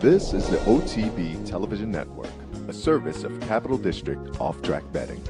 This is the OTB Television Network, a service of Capital District Off-Track Betting.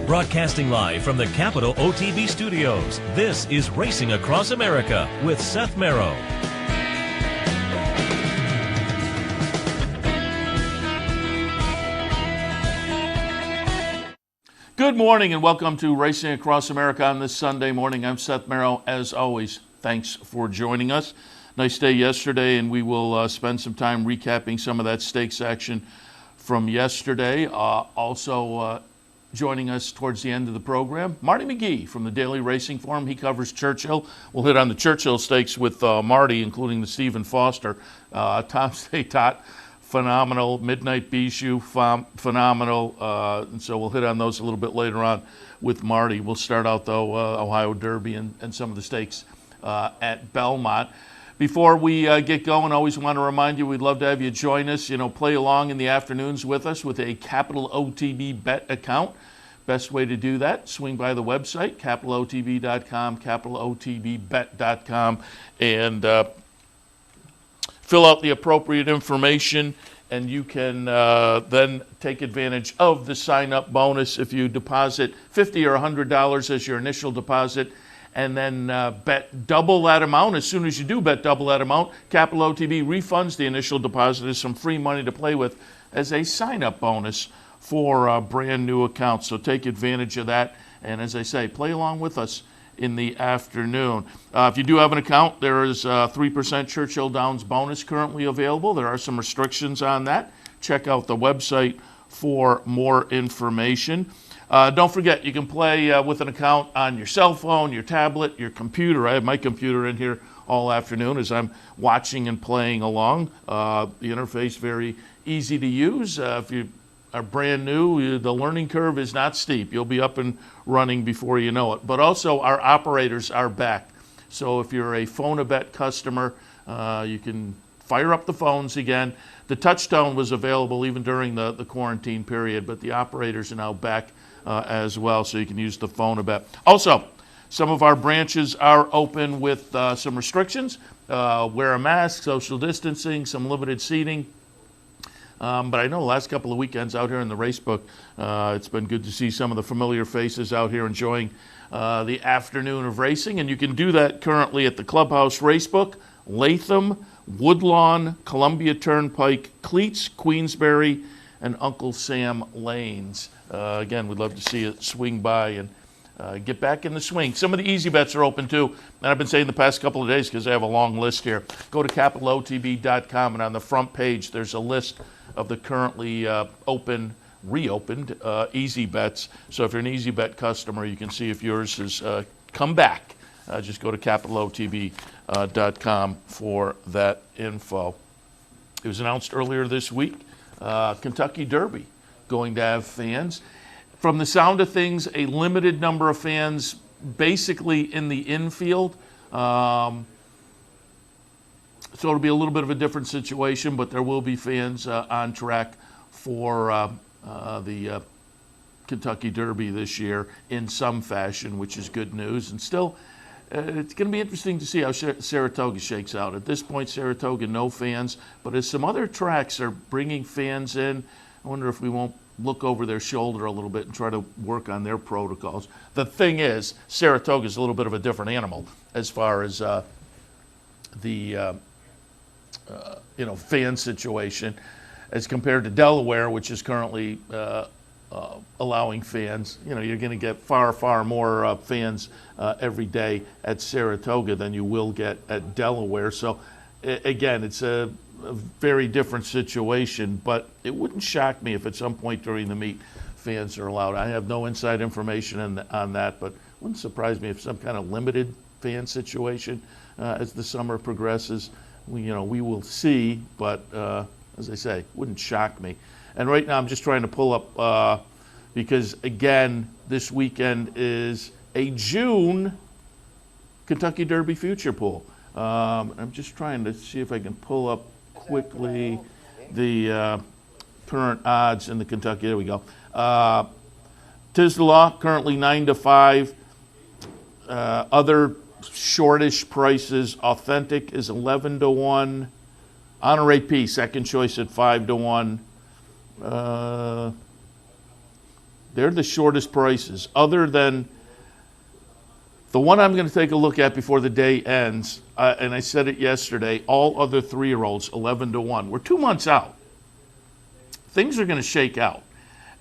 Broadcasting live from the Capital OTB studios, this is Racing Across America with Seth Merrow. Good morning and welcome to Racing Across America on this Sunday morning. I'm Seth Merrow. As always, thanks for joining us. Nice day yesterday, and we will spend some time recapping some of that stakes action from yesterday. Also joining us towards the end of the program, Marty McGee from the Daily Racing Forum. He covers Churchill. We'll hit on the Churchill stakes with Marty, including the Stephen Foster. Tom Statot, phenomenal. Midnight Bijou, phenomenal. And so we'll hit on those a little bit later on with Marty. We'll start out, though, Ohio Derby and some of the stakes at Belmont. Before we get going, I always want to remind you, we'd love to have you join us. Play along in the afternoons with us with a Capital OTB Bet account. Best way to do that, swing by the website, capitalotb.com, capitalotbbet.com, and fill out the appropriate information, and you can then take advantage of the sign-up bonus if you deposit $50 or $100 as your initial deposit, and then bet double that amount. As soon as you do bet double that amount, Capital OTB refunds the initial deposit as some free money to play with as a sign-up bonus for brand new accounts. So take advantage of that. And as I say, play along with us in the afternoon. If you do have an account, there is a 3% Churchill Downs bonus currently available. There are some restrictions on that. Check out the website for more information. Don't forget, you can play with an account on your cell phone, your tablet, your computer. I have my computer in here all afternoon as I'm watching and playing along. The interface very easy to use. If you are brand new, the learning curve is not steep. You'll be up and running before you know it. But also, our operators are back. So if you're a Phone-A-Bet customer, you can fire up the phones again. The touchtone was available even during the quarantine period, but the operators are now back as well, so you can use the Phone-A-Bet. Also, some of our branches are open with some restrictions. Wear a mask, social distancing, some limited seating. But I know the last couple of weekends out here in the racebook, it's been good to see some of the familiar faces out here enjoying the afternoon of racing. And you can do that currently at the Clubhouse Racebook, Latham, Woodlawn, Columbia Turnpike, Cleats, Queensbury, and Uncle Sam Lanes. Again, we'd love to see it swing by and get back in the swing. Some of the easy bets are open too, and I've been saying the past couple of days because I have a long list here. Go to capitalotb.com, and on the front page there's a list of the currently reopened easy bets. So if you're an easy bet customer, you can see if yours has come back. Just go to capitalotb.com for that info. It was announced earlier this week, Kentucky Derby going to have fans. From the sound of things, a limited number of fans basically in the infield. So it'll be a little bit of a different situation, but there will be fans on track for the Kentucky Derby this year in some fashion, which is good news. And still, it's going to be interesting to see how Saratoga shakes out. At this point, Saratoga, no fans. But as some other tracks are bringing fans in, I wonder if we won't look over their shoulder a little bit and try to work on their protocols. The thing is, Saratoga is a little bit of a different animal as far as the fan situation as compared to Delaware, which is currently allowing fans. You're going to get far more fans every day at Saratoga than you will get at Delaware. So again, it's a very different situation, but it wouldn't shock me if at some point during the meet fans are allowed. I have no inside information on that, but it wouldn't surprise me if some kind of limited fan situation as the summer progresses. We will see, but as I say, wouldn't shock me. And right now I'm just trying to pull up, because again, this weekend is a June Kentucky Derby future pool. I'm just trying to see if I can pull up quickly the current odds in the Kentucky. There we go. Thistledown currently 9-5. Other shortish prices. Authentic is 11-1. Honor AP second choice at 5-1. They're the shortest prices. Other than the one I'm going to take a look at before the day ends, and I said it yesterday, all other 3-year-olds 11-1. We're 2 months out. Things are going to shake out.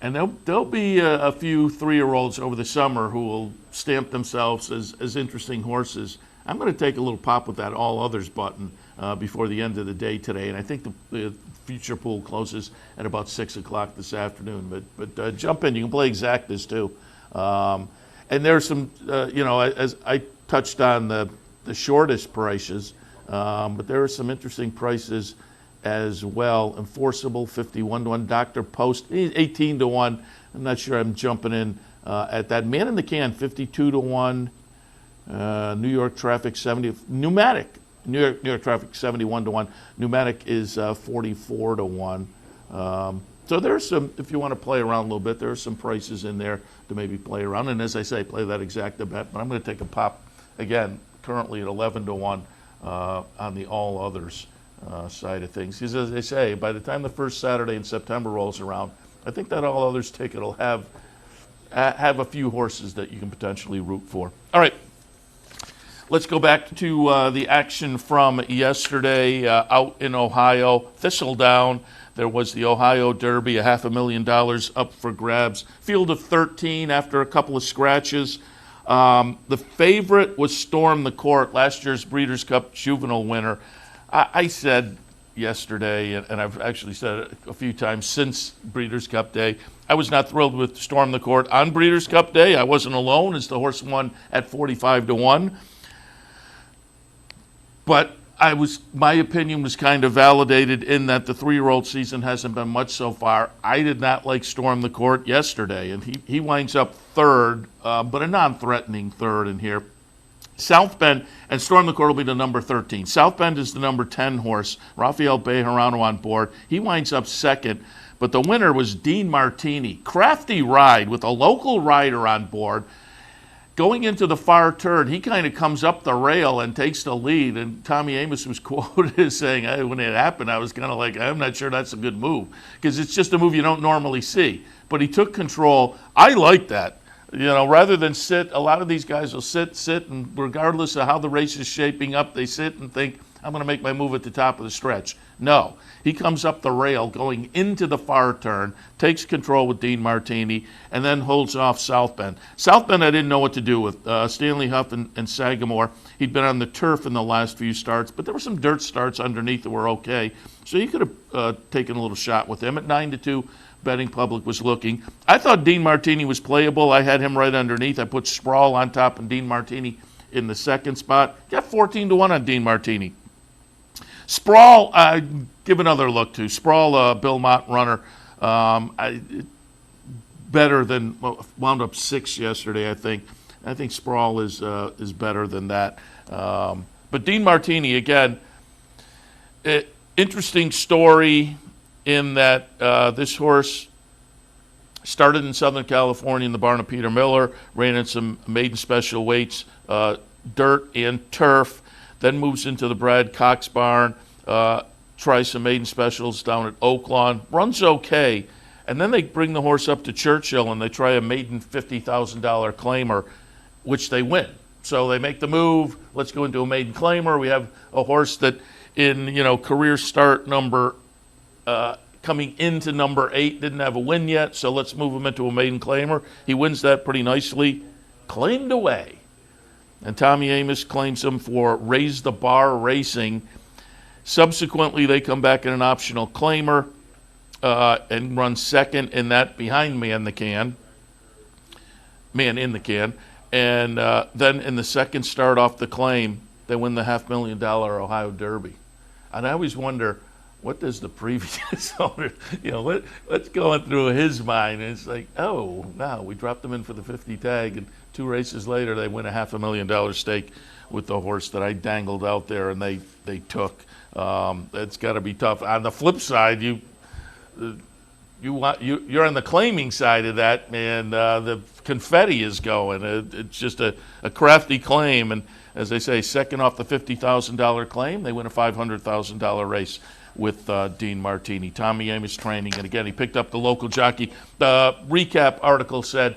And there'll be a few 3-year-olds over the summer who will stamp themselves as interesting horses. I'm going to take a little pop with that all others button before the end of the day today. And I think the future pool closes at about 6 o'clock this afternoon. But jump in. You can play exactas too. And there's some, as I touched on the shortest prices, but there are some interesting prices as well. Enforceable 51-1. Dr. Post 18-1. I'm not sure I'm jumping in at that. Man in the Can 52-1. New York Traffic 70. Pneumatic. New York Traffic 71-1. Pneumatic is 44-1. So there's some, if you want to play around a little bit, there are some prices in there to maybe play around. And as I say, play that exacta bet. But I'm going to take a pop again, currently at 11-1 on the all others side of things. Because as I say, by the time the first Saturday in September rolls around, I think that all others ticket will have a few horses that you can potentially root for. All right. Let's go back to the action from yesterday out in Ohio. Thistledown. There was the Ohio Derby, $500,000 up for grabs. Field of 13 after a couple of scratches. The favorite was Storm the Court, last year's Breeders' Cup Juvenile winner. I said yesterday, and I've actually said it a few times since Breeders' Cup Day, I was not thrilled with Storm the Court on Breeders' Cup Day. I wasn't alone as the horse won at 45-1. But my opinion was kind of validated in that the 3-year-old season hasn't been much so far. I did not like Storm the Court yesterday, and he winds up third, but a non-threatening third in here. South Bend, and Storm the Court will be the number 13. South Bend is the number 10 horse. Rafael Bejarano on board. He winds up second, but the winner was Dean Martini. Crafty ride with a local rider on board. Going into the far turn, he kind of comes up the rail and takes the lead. And Tommy Amos was quoted as saying, hey, when it happened, I was kind of like, I'm not sure that's a good move. Because it's just a move you don't normally see. But he took control. I like that. Rather than sit, a lot of these guys will sit, and regardless of how the race is shaping up, they sit and think, I'm going to make my move at the top of the stretch. No. He comes up the rail going into the far turn, takes control with Dean Martini, and then holds off South Bend. South Bend I didn't know what to do with. Stanley Huff and Sagamore. He'd been on the turf in the last few starts, but there were some dirt starts underneath that were okay. So you could have taken a little shot with him. At 9-2, betting public was looking. I thought Dean Martini was playable. I had him right underneath. I put Sproul on top and Dean Martini in the second spot. Got 14-1 on Dean Martini. Sproul, give another look to. Sproul, Belmont runner, better than, wound up 6 yesterday, I think. I think Sproul is better than that. But Dean Martini, again, interesting story in that this horse started in Southern California in the barn of Peter Miller, ran in some maiden special weights, dirt and turf, then moves into the Brad Cox barn, tries some maiden specials down at Oaklawn, runs okay, and then they bring the horse up to Churchill and they try a maiden $50,000 claimer, which they win. So they make the move, let's go into a maiden claimer. We have a horse that in, career start number coming into number 8, didn't have a win yet, so let's move him into a maiden claimer. He wins that pretty nicely. Claimed away. And Tommy Amos claims him for Raise the Bar Racing. Subsequently, they come back in an optional claimer and run second in that behind Man in the Can. And then in the second start off the claim, they win the $500,000 Ohio Derby. And I always wonder, what does the previous owner, what's going through his mind? And it's like, oh, no, we dropped them in for the 50 tag, and 2 races later they win a $500,000 stake with the horse that I dangled out there, and they took. It's got to be tough. On the flip side, you're on the claiming side of that, and the confetti is going. It's just a crafty claim, and as they say, second off the $50,000 claim, they win a $500,000 race with Dean Martini. Tommy Amos training, and again, he picked up the local jockey. The recap article said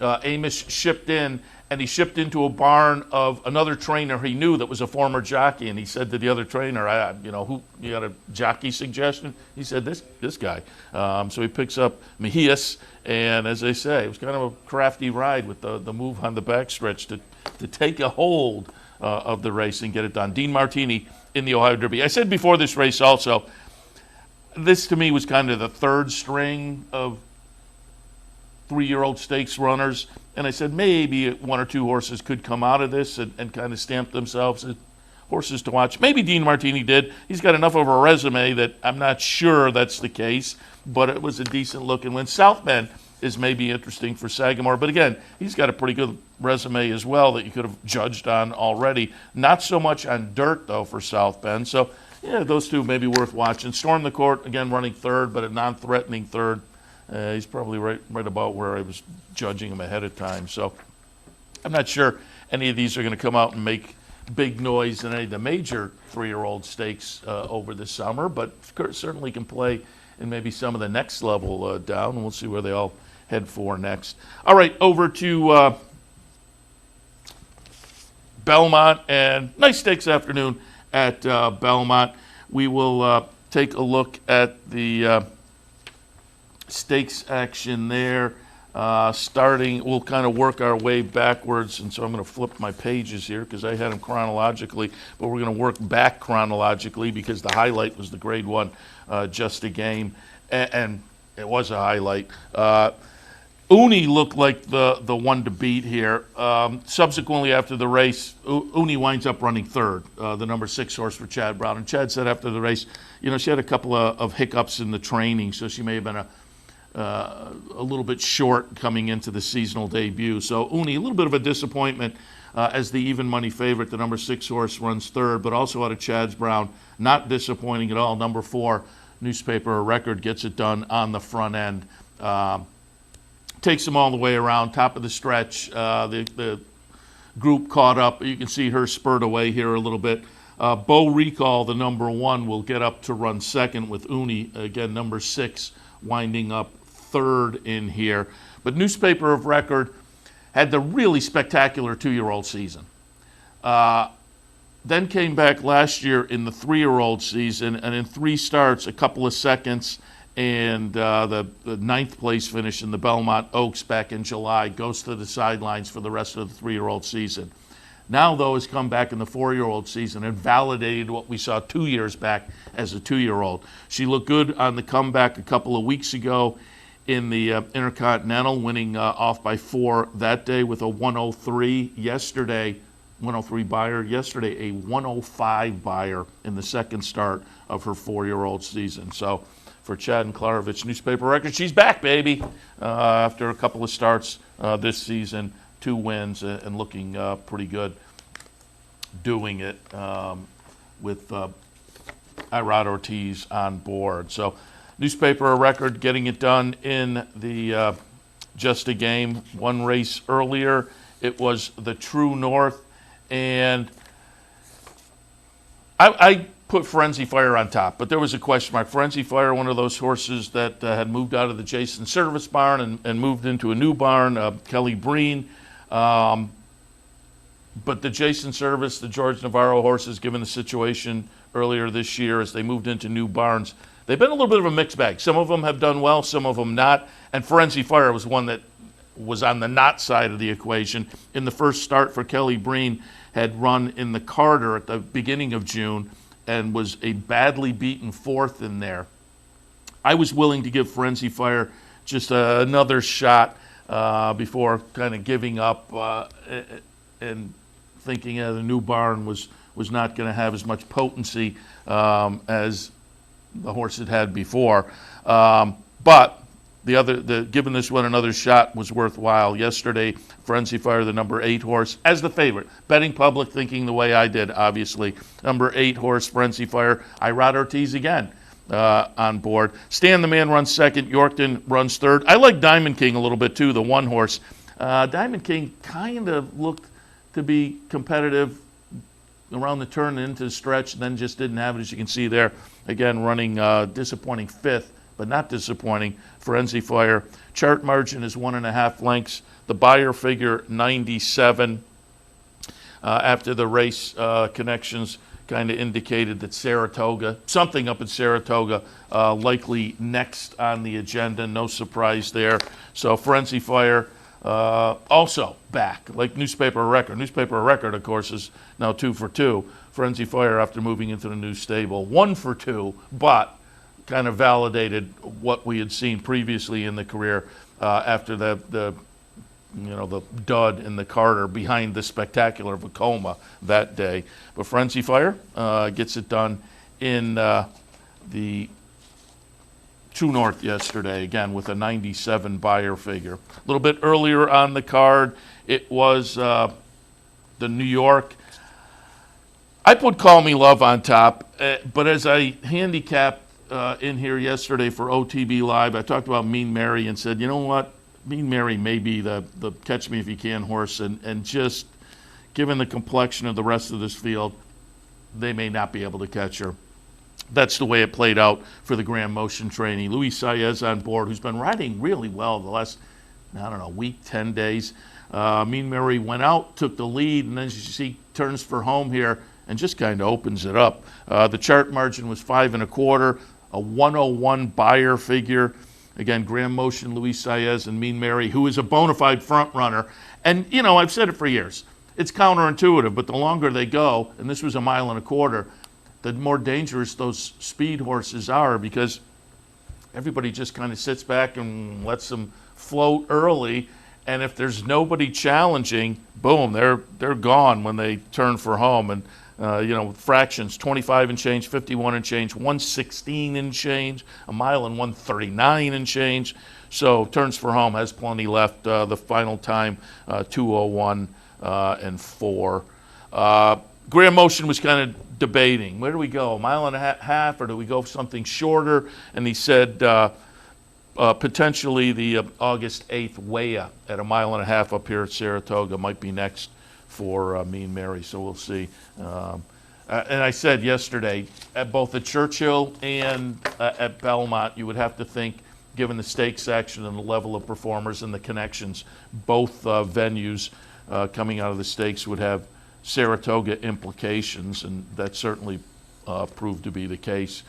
Amos shipped in, and he shipped into a barn of another trainer he knew that was a former jockey, and he said to the other trainer, who you got a jockey suggestion? He said, this guy. So he picks up Mejias, and as they say, it was kind of a crafty ride with the move on the backstretch to take a hold of the race and get it done. Dean Martini in the Ohio Derby. I said before this race also, this to me was kind of the third string of 3-year-old stakes runners. And I said maybe 1 or 2 horses could come out of this and kind of stamp themselves as horses to watch. Maybe Dean Martini did. He's got enough of a resume that I'm not sure that's the case, but it was a decent looking win. South Bend is maybe interesting for Sagamore, but again, he's got a pretty good resume as well that you could have judged on already. Not so much on dirt, though, for South Bend. So, yeah, those two may be worth watching. Storm the Court, again, running third, but a non-threatening third. He's probably right about where I was judging him ahead of time. So I'm not sure any of these are going to come out and make big noise in any of the major 3-year-old stakes over the summer, but certainly can play in maybe some of the next level down, and we'll see where they all head for next. All right, over to Belmont, and nice stakes afternoon at Belmont. We will take a look at the stakes action there. Starting, we'll kind of work our way backwards, and so I'm going to flip my pages here because I had them chronologically, but we're going to work back chronologically because the highlight was the grade 1 Just a Game, and it was a highlight. Uni looked like the one to beat here. Subsequently, after the race, Uni winds up running third, the number 6 horse for Chad Brown. And Chad said after the race, she had a couple of hiccups in the training, so she may have been a little bit short coming into the seasonal debut. So Uni, a little bit of a disappointment as the even money favorite. The number 6 horse runs third, but also out of Chad Brown, not disappointing at all. Number 4, Newspaper Record, gets it done on the front end. Takes them all the way around, top of the stretch. The group caught up. You can see her spurred away here a little bit. Bo Recall, the number 1, will get up to run second with Uni. Again, number 6 winding up third in here. But Newspaper of Record had the really spectacular 2-year-old season. Then came back last year in the 3-year-old season, and in 3 starts, a couple of seconds, and the 9th place finish in the Belmont Oaks back in July, goes to the sidelines for the rest of the 3-year-old season. Now, though, has come back in the 4-year-old season and validated what we saw 2 years back as a 2-year-old. She looked good on the comeback a couple of weeks ago in the Intercontinental, winning off by 4 that day with a 103 yesterday. 103 buyer yesterday, a 105 buyer in the second start of her 4-year-old season. So for Chad and Klarovich, Newspaper Record, she's back, baby, after a couple of starts this season, 2 wins, and looking pretty good doing it with Irad Ortiz on board. So Newspaper Record getting it done in the Just a Game. 1 race earlier, it was the True North. And I put Frenzy Fire on top, but there was a question mark. Frenzy Fire, one of those horses that had moved out of the Jason Service barn and moved into a new barn, Kelly Breen. But the Jason Service, the George Navarro horses, given the situation earlier this year as they moved into new barns, they've been a little bit of a mixed bag. Some of them have done well, some of them not. And Frenzy Fire was one that was on the not side of the equation. In the first start for Kelly Breen, had run in the Carter at the beginning of June and was a badly beaten fourth in there. I was willing to give Frenzy Fire just another shot before kind of giving up and thinking the new barn was not going to have as much potency as the horse had before. But giving this one another shot was worthwhile. Yesterday, Frenzy Fire, the number 8 horse, as the favorite. Betting public thinking the way I did, obviously. Number 8 horse, Frenzy Fire. Irod Ortiz again on board. Stan the Man runs second. Yorkton runs third. I like Diamond King a little bit too, the 1 horse. Diamond King kind of looked to be competitive around the turn and into the stretch, and then just didn't have it, as you can see there. Again, running disappointing 5th, but not disappointing. Frenzy Fire. Chart margin is 1.5 lengths. The buyer figure 97. After the race, connections kind of indicated that Saratoga, something up in Saratoga, likely next on the agenda. No surprise there. So Frenzy Fire also back, like Newspaper Record. Newspaper Record, of course, is now 2 for 2. Frenzy Fire, after moving into the new stable, 1 for 2, but kind of validated what we had seen previously in the career after the dud in the Carter behind the spectacular Vacoma that day. But Frenzy Fire gets it done in the True North yesterday, again with a 97 buyer figure. A little bit earlier on the card, it was the New York. I put Call Me Love on top, but as I handicapped in here yesterday for OTB Live, I talked about Mean Mary and said, you know what? Mean Mary may be the catch me if you can horse, and just given the complexion of the rest of this field, they may not be able to catch her. That's the way it played out for the Grand Motion trainee. Luis Saez on board, who's been riding really well the last, week, 10 days. Mean Mary went out, took the lead, and then she turns for home here and just kind of opens it up. The chart margin was 5 1/4, a 101 buyer figure. Again, Grand Motion, Luis Saez, and Mean Mary, who is a bona fide front runner. And, I've said it for years. It's counterintuitive, but the longer they go, and this was 1 1/4 miles, the more dangerous those speed horses are, because everybody just kind of sits back and lets them float early. And if there's nobody challenging, boom, they're gone when they turn for home. And fractions, 25 and change, 51 and change, 116 and change, 1 mile and 139 and change. So turns for home, has plenty left. The final time, 2:01 and 4. Grand Motion was kind of debating, where do we go, 1.5 miles, or do we go something shorter? And he said potentially the August 8th weigh-in at 1.5 miles up here at Saratoga might be next for Mean Mary, so we'll see. And I said yesterday, at both the Churchill and at Belmont, you would have to think, given the stakes action and the level of performers and the connections, both venues coming out of the stakes would have Saratoga implications, and that certainly proved to be the case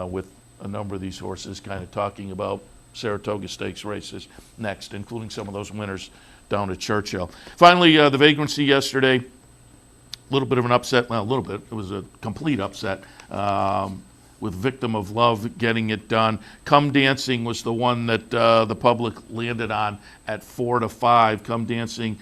with a number of these horses kind of talking about Saratoga Stakes races next, including some of those winners down at Churchill. Finally, the vagrancy yesterday, a little bit of an upset. Well, a little bit. It was a complete upset with Victim of Love getting it done. Come Dancing was the one that the public landed on at 4 to 5. Come Dancing,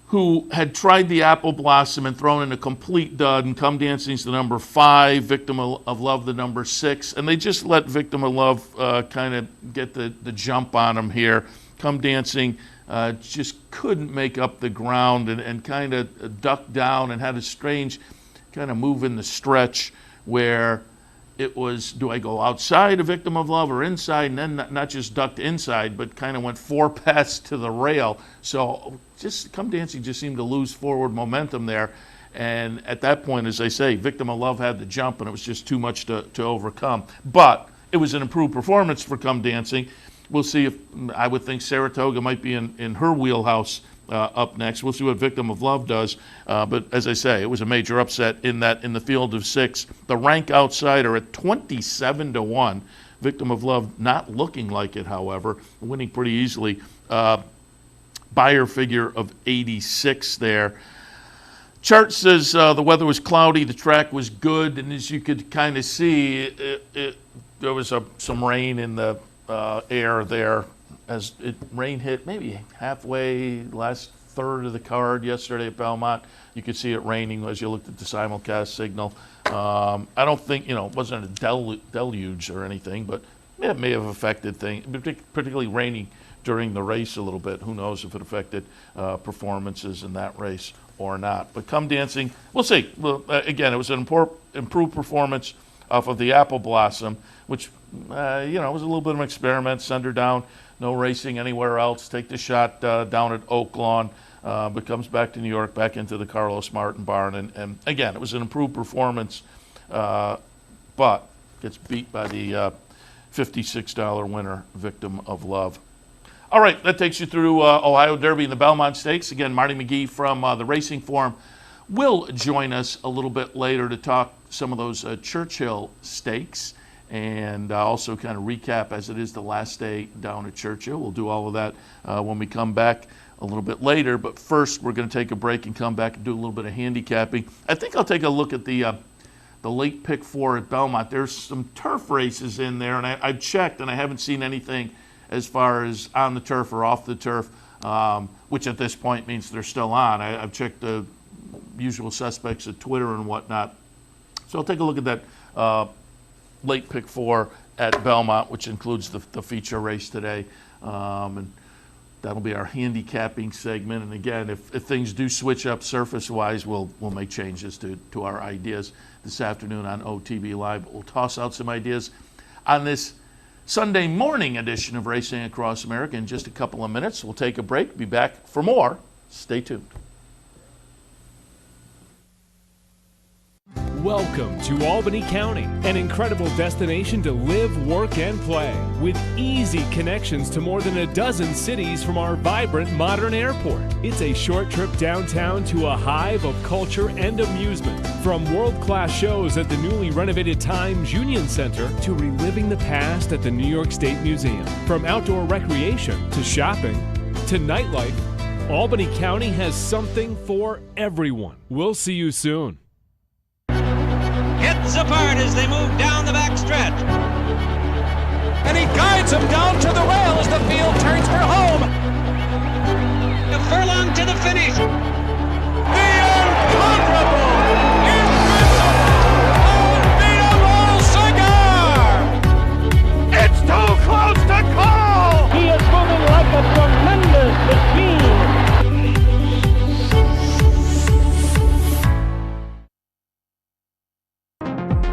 who had tried the Apple Blossom and thrown in a complete dud, and Come Dancing's the number 5, Victim of Love the number 6, and they just let Victim of Love kind of get the jump on him here. Come Dancing just couldn't make up the ground and kind of ducked down and had a strange kind of move in the stretch where it was, do I go outside a Victim of Love or inside? And then not just ducked inside, but kind of went 4 passes to the rail. So just Come Dancing just seemed to lose forward momentum there. And at that point, as I say, Victim of Love had the jump, and it was just too much to overcome. But it was an improved performance for Come Dancing. We'll see if, I would think Saratoga might be in her wheelhouse up next. We'll see what Victim of Love does. But as I say, it was a major upset in the field of 6. The rank outsider at 27-1. Victim of Love not looking like it, however, winning pretty easily. Buyer figure of 86 there. Chart says the weather was cloudy, the track was good, and as you could kind of see, there was some rain in the air there as rain hit maybe halfway last third of the card yesterday at Belmont. You could see it raining as you looked at the simulcast signal. I don't think, it wasn't a deluge or anything, but it may have affected things, particularly raining during the race a little bit. Who knows if it affected performances in that race or not. But come dancing, we'll see. Well, again, it was an improved performance off of the Apple Blossom, which, was a little bit of an experiment. Send her down, no racing anywhere else. Take the shot down at Oak Lawn, but comes back to New York, back into the Carlos Martin barn. And again, it was an improved performance, but gets beat by the $56 winner, Victim of Love. All right, that takes you through Ohio Derby and the Belmont Stakes. Again, Marty McGee from the Racing Forum will join us a little bit later to talk some of those Churchill stakes and also kind of recap, as it is the last day down at Churchill. We'll do all of that when we come back a little bit later. But first, we're going to take a break and come back and do a little bit of handicapping. I think I'll take a look at the late pick 4 at Belmont. There's some turf races in there, and I've checked, and I haven't seen anything as far as on the turf or off the turf, which at this point means they're still on. I've checked the usual suspects at Twitter and whatnot. So I'll take a look at that late pick 4 at Belmont, which includes the feature race today. And that'll be our handicapping segment. And again, if things do switch up surface-wise, we'll make changes to our ideas this afternoon on OTB Live. But we'll toss out some ideas on this Sunday morning edition of Racing Across America in just a couple of minutes. We'll take a break, be back for more. Stay tuned. Welcome to Albany County, an incredible destination to live, work, and play, with easy connections to more than a dozen cities from our vibrant modern airport. It's a short trip downtown to a hive of culture and amusement, from world-class shows at the newly renovated Times Union Center to reliving the past at the New York State Museum. From outdoor recreation to shopping to nightlife, Albany County has something for everyone. We'll see you soon. Hits apart as they move down the back stretch. And he guides him down to the rail as the field turns for home. A furlong to the finish. The incomparable, unbeatable cigar! It's too close to call! He is moving like a tremendous machine.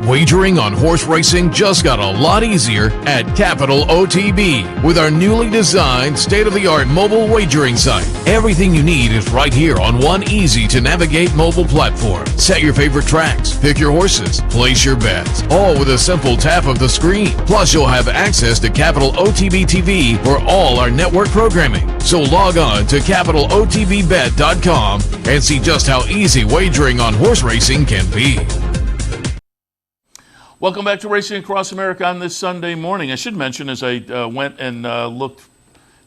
Wagering on horse racing just got a lot easier at Capital OTB with our newly designed state-of-the-art mobile wagering site. Everything you need is right here on one easy-to-navigate mobile platform. Set your favorite tracks, pick your horses, place your bets, all with a simple tap of the screen. Plus, you'll have access to Capital OTB TV for all our network programming. So log on to CapitalOTBBet.com and see just how easy wagering on horse racing can be. Welcome back to Racing Across America on this Sunday morning. I should mention, as I went and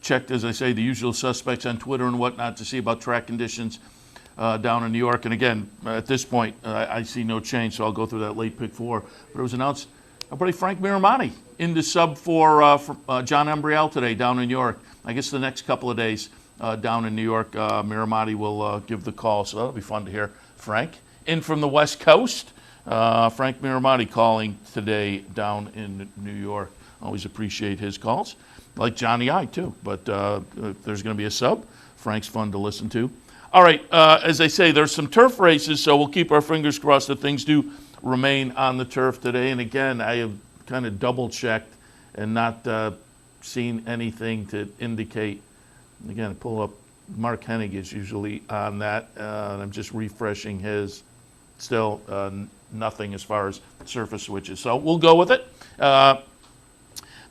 checked, as I say, the usual suspects on Twitter and whatnot to see about track conditions down in New York. And again, at this point, I see no change, so I'll go through that late pick 4. But it was announced, our buddy Frank Miramati into sub for John Embriel today down in New York. I guess the next couple of days down in New York, Miramati will give the call, so that'll be fun to hear Frank. In from the West Coast. Frank Miramati calling today down in New York. Always appreciate his calls. Like Johnny I, too. But if there's going to be a sub, Frank's fun to listen to. All right, as I say, there's some turf races, so we'll keep our fingers crossed that things do remain on the turf today. And again, I have kind of double-checked and not seen anything to indicate. Again, pull up, Mark Hennig is usually on that, and I'm just refreshing his. Still nothing as far as surface switches. So we'll go with it. The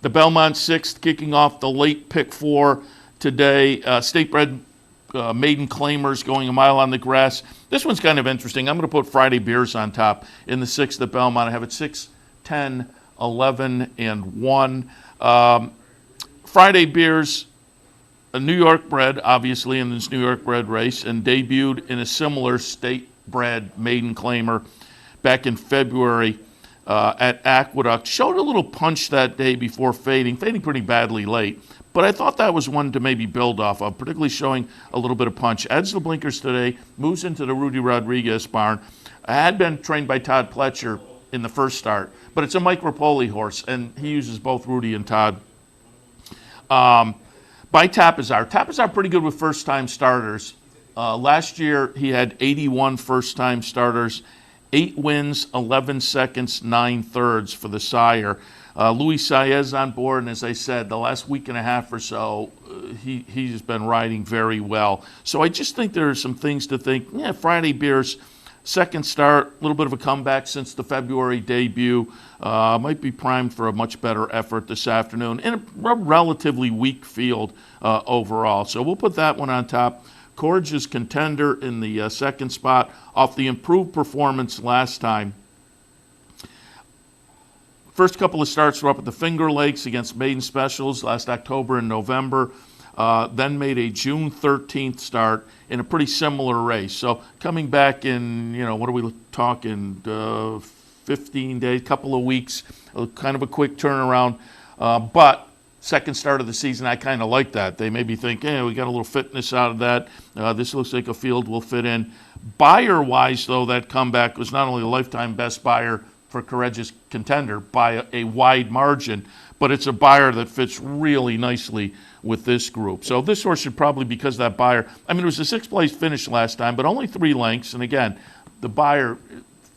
Belmont 6th kicking off the late pick 4 today. State bred maiden claimers going a mile on the grass. This one's kind of interesting. I'm going to put Friday Beers on top in the 6th at Belmont. I have it 6, 10, 11, and 1. Friday Beers, a New York bred, obviously, in this New York bred race, and debuted in a similar state-bred maiden claimer back in February at Aqueduct. Showed a little punch that day before fading pretty badly late. But I thought that was one to maybe build off of, particularly showing a little bit of punch. Adds the blinkers today, moves into the Rudy Rodriguez barn. I had been trained by Todd Pletcher in the first start, but it's a Mike Rapoli horse, and he uses both Rudy and Todd. By Tapizar. Tapizar pretty good with first-time starters. Last year, he had 81 first-time starters, 8 wins, 11 seconds, 9 thirds for the sire. Luis Saez on board, and as I said, the last week and a half or so, he's been riding very well. So I just think there are some things to think. Yeah, Friday Beers, second start, a little bit of a comeback since the February debut. Might be primed for a much better effort this afternoon in a relatively weak field overall. So we'll put that one on top. Courageous Contender in the second spot off the improved performance last time. First couple of starts were up at the Finger Lakes against Maiden Specials last October and November. Then made a June 13th start in a pretty similar race. So coming back in, what are we talking, 15 days, couple of weeks, kind of a quick turnaround. But second start of the season, I kind of like that. They maybe think, we got a little fitness out of that. This looks like a field will fit in. Buyer-wise, though, that comeback was not only a lifetime best buyer for Courageous Contender by a wide margin, but it's a buyer that fits really nicely with this group. So this horse should probably, because of that buyer, it was a 6th place finish last time, but only 3 lengths, and again, the buyer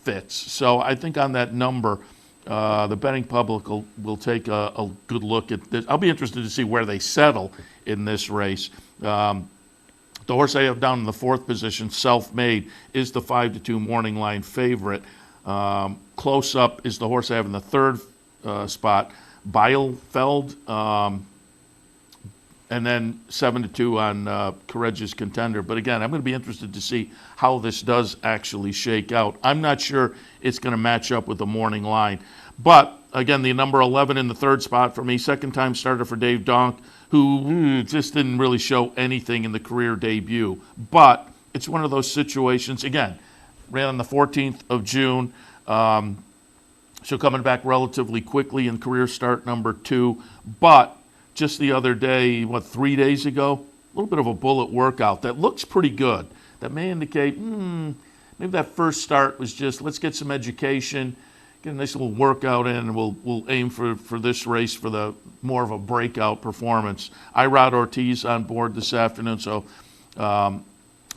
fits. So I think on that number, the betting public will take a good look at this. I'll be interested to see where they settle in this race. The horse I have down in the 4th position, Self Made, is the 5-2 morning line favorite. Close Up is the horse I have in the 3rd spot, Bielefeld, and then 7-2 on Courageous Contender. But again, I'm going to be interested to see how this does actually shake out. I'm not sure it's going to match up with the morning line. But again, the number 11 in the 3rd spot for me, second-time starter for Dave Donk, who just didn't really show anything in the career debut. But it's one of those situations, again, ran on the 14th of June. So coming back relatively quickly in career start number 2. But just the other day, 3 days ago, a little bit of a bullet workout that looks pretty good. That may indicate, maybe that first start was just, let's get some education, get a nice little workout in, and we'll aim for this race for the more of a breakout performance. Irod Ortiz on board this afternoon, so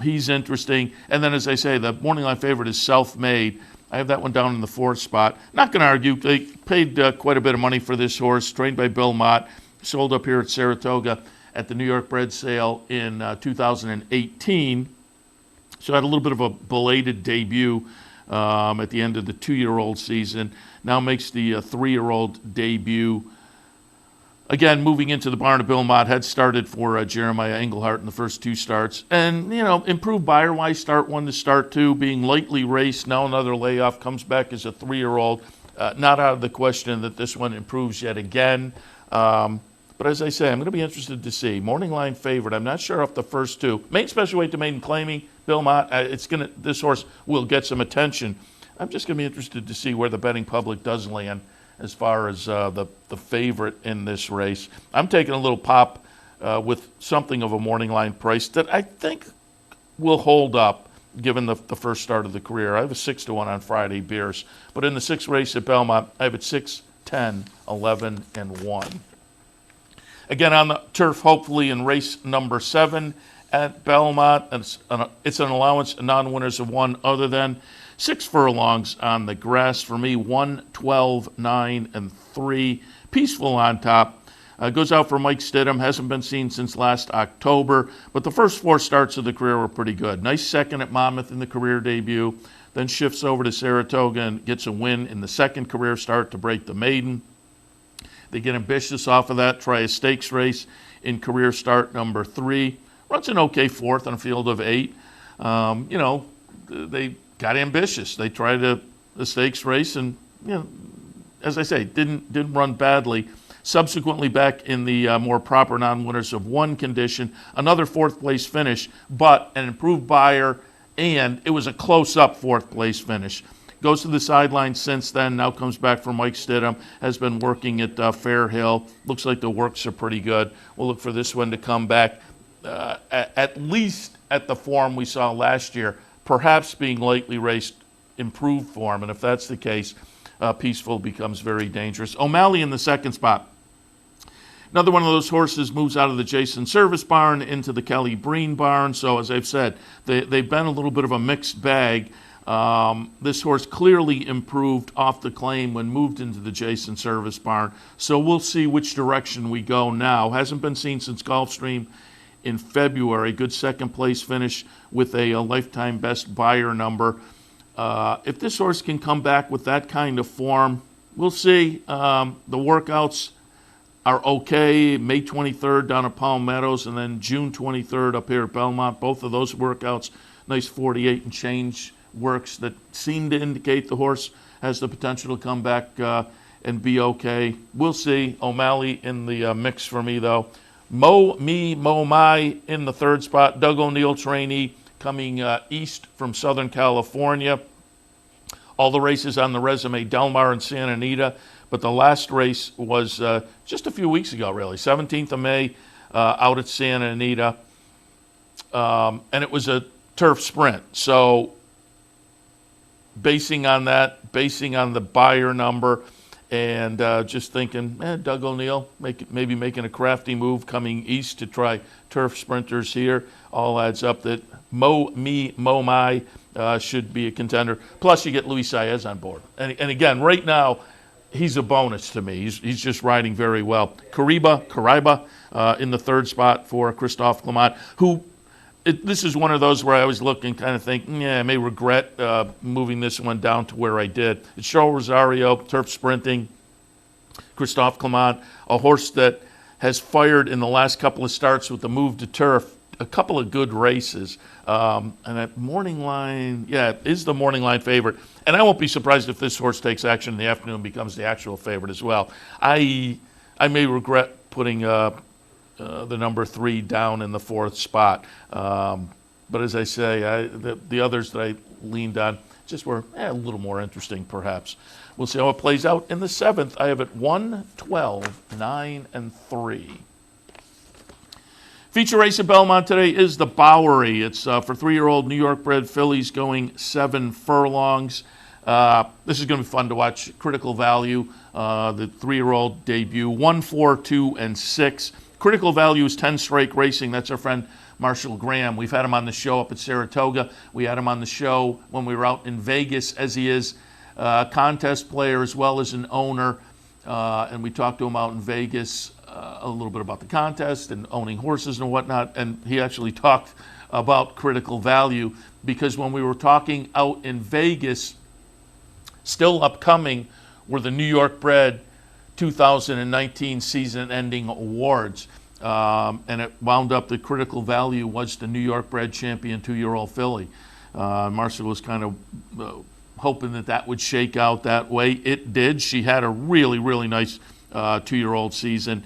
he's interesting. And then, as I say, the morning line favorite is Self Made. I have that one down in the 4th spot. Not going to argue. They paid quite a bit of money for this horse, trained by Bill Mott, sold up here at Saratoga at the New York Bred Sale in 2018. So I had a little bit of a belated debut at the end of the 2-year-old season. Now makes the 3-year-old debut. Again, moving into the barn of Bill Mott, had started for Jeremiah Englehart in the first 2 starts. And, improved buyer-wise, start 1 to start 2, being lightly raced. Now another layoff, comes back as a 3-year-old. Not out of the question that this one improves yet again. But as I say, I'm going to be interested to see. Morning line favorite. I'm not sure off the first 2. Main special weight to maiden claiming, Bill Mott. This horse will get some attention. I'm just going to be interested to see where the betting public does land as far as the favorite in this race. I'm taking a little pop with something of a morning line price that I think will hold up given the first start of the career. I have a 6-1 on Friday Beers. But in the 6th race at Belmont, I have it 6, 10, 11, and 1. Again, on the turf, hopefully in race number 7 at Belmont, it's an allowance, non-winners of 1 other than 6 furlongs on the grass for me, 1, 12, 9, and 3. Peaceful on top. Goes out for Mike Stidham. Hasn't been seen since last October, but the first 4 starts of the career were pretty good. Nice second at Monmouth in the career debut, then shifts over to Saratoga and gets a win in the second career start to break the maiden. They get ambitious off of that, try a stakes race in career start number 3. runs an okay fourth on a field of 8. They got ambitious. They tried a stakes race and, as I say, didn't run badly. Subsequently back in the more proper non-winners of 1 condition, another 4th place finish, but an improved buyer, and it was a close-up 4th place finish. Goes to the sidelines since then, now comes back for Mike Stidham, has been working at Fair Hill. Looks like the works are pretty good. We'll look for this one to come back at least at the form we saw last year, perhaps being lightly raced, improved form, and if that's the case, Peaceful becomes very dangerous. O'Malley in the 2nd spot. Another one of those horses moves out of the Jason Service barn into the Kelly Breen barn. So as I've said, they've been a little bit of a mixed bag. This horse clearly improved off the claim when moved into the Jason Service barn. So we'll see which direction we go now. Hasn't been seen since Gulfstream in February. Good 2nd place finish with a lifetime best buyer number. If this horse can come back with that kind of form, we'll see. The workouts are okay. May 23rd down at Palm Meadows, and then June 23rd up here at Belmont. Both of those workouts, nice 48 and change works that seem to indicate the horse has the potential to come back and be okay. We'll see. O'Malley in the mix for me, though. Mo My in the 3rd spot. Doug O'Neill trainee coming east from Southern California. All the races on the resume, Del Mar and Santa Anita. But the last race was just a few weeks ago, really, 17th of May out at Santa Anita. And it was a turf sprint. So basing on that, basing on the buyer number, and just thinking, Doug O'Neill maybe making a crafty move coming east to try turf sprinters here, all adds up that Mo My should be a contender. Plus, you get Luis Saez on board. And again, right now, he's a bonus to me. He's just riding very well. Kariba in the 3rd spot for Christophe Clement, who this is one of those where I always look and kind of think, I may regret moving this one down to where I did. It's Cheryl Rosario, turf sprinting. Christophe Clement, a horse that has fired in the last couple of starts with the move to turf, a couple of good races. And that Morning Line, is the Morning Line favorite. And I won't be surprised if this horse takes action in the afternoon and becomes the actual favorite as well. I may regret putting the number 3 down in the 4th spot. But as I say, the others that I leaned on just were a little more interesting, perhaps. We'll see how it plays out in the 7th. I have it 1, 12, 9, and 3. Feature race at Belmont today is the Bowery. It's for 3-year-old New York-bred fillies going 7 furlongs. This is going to be fun to watch. Critical Value, the 3-year-old debut, 1, 4, 2, and 6. Critical Value is 10 Strike Racing. That's our friend Marshall Graham. We've had him on the show up at Saratoga. We had him on the show when we were out in Vegas, as he is a contest player as well as an owner. And we talked to him out in Vegas a little bit about the contest and owning horses and whatnot. And he actually talked about Critical Value because when we were talking out in Vegas, still upcoming were the New York bred 2019 season-ending awards. And it wound up that Critical Value was the New York bred champion 2-year-old filly. Marcia was kind of hoping that would shake out that way. It did. She had a really, really nice 2-year-old season.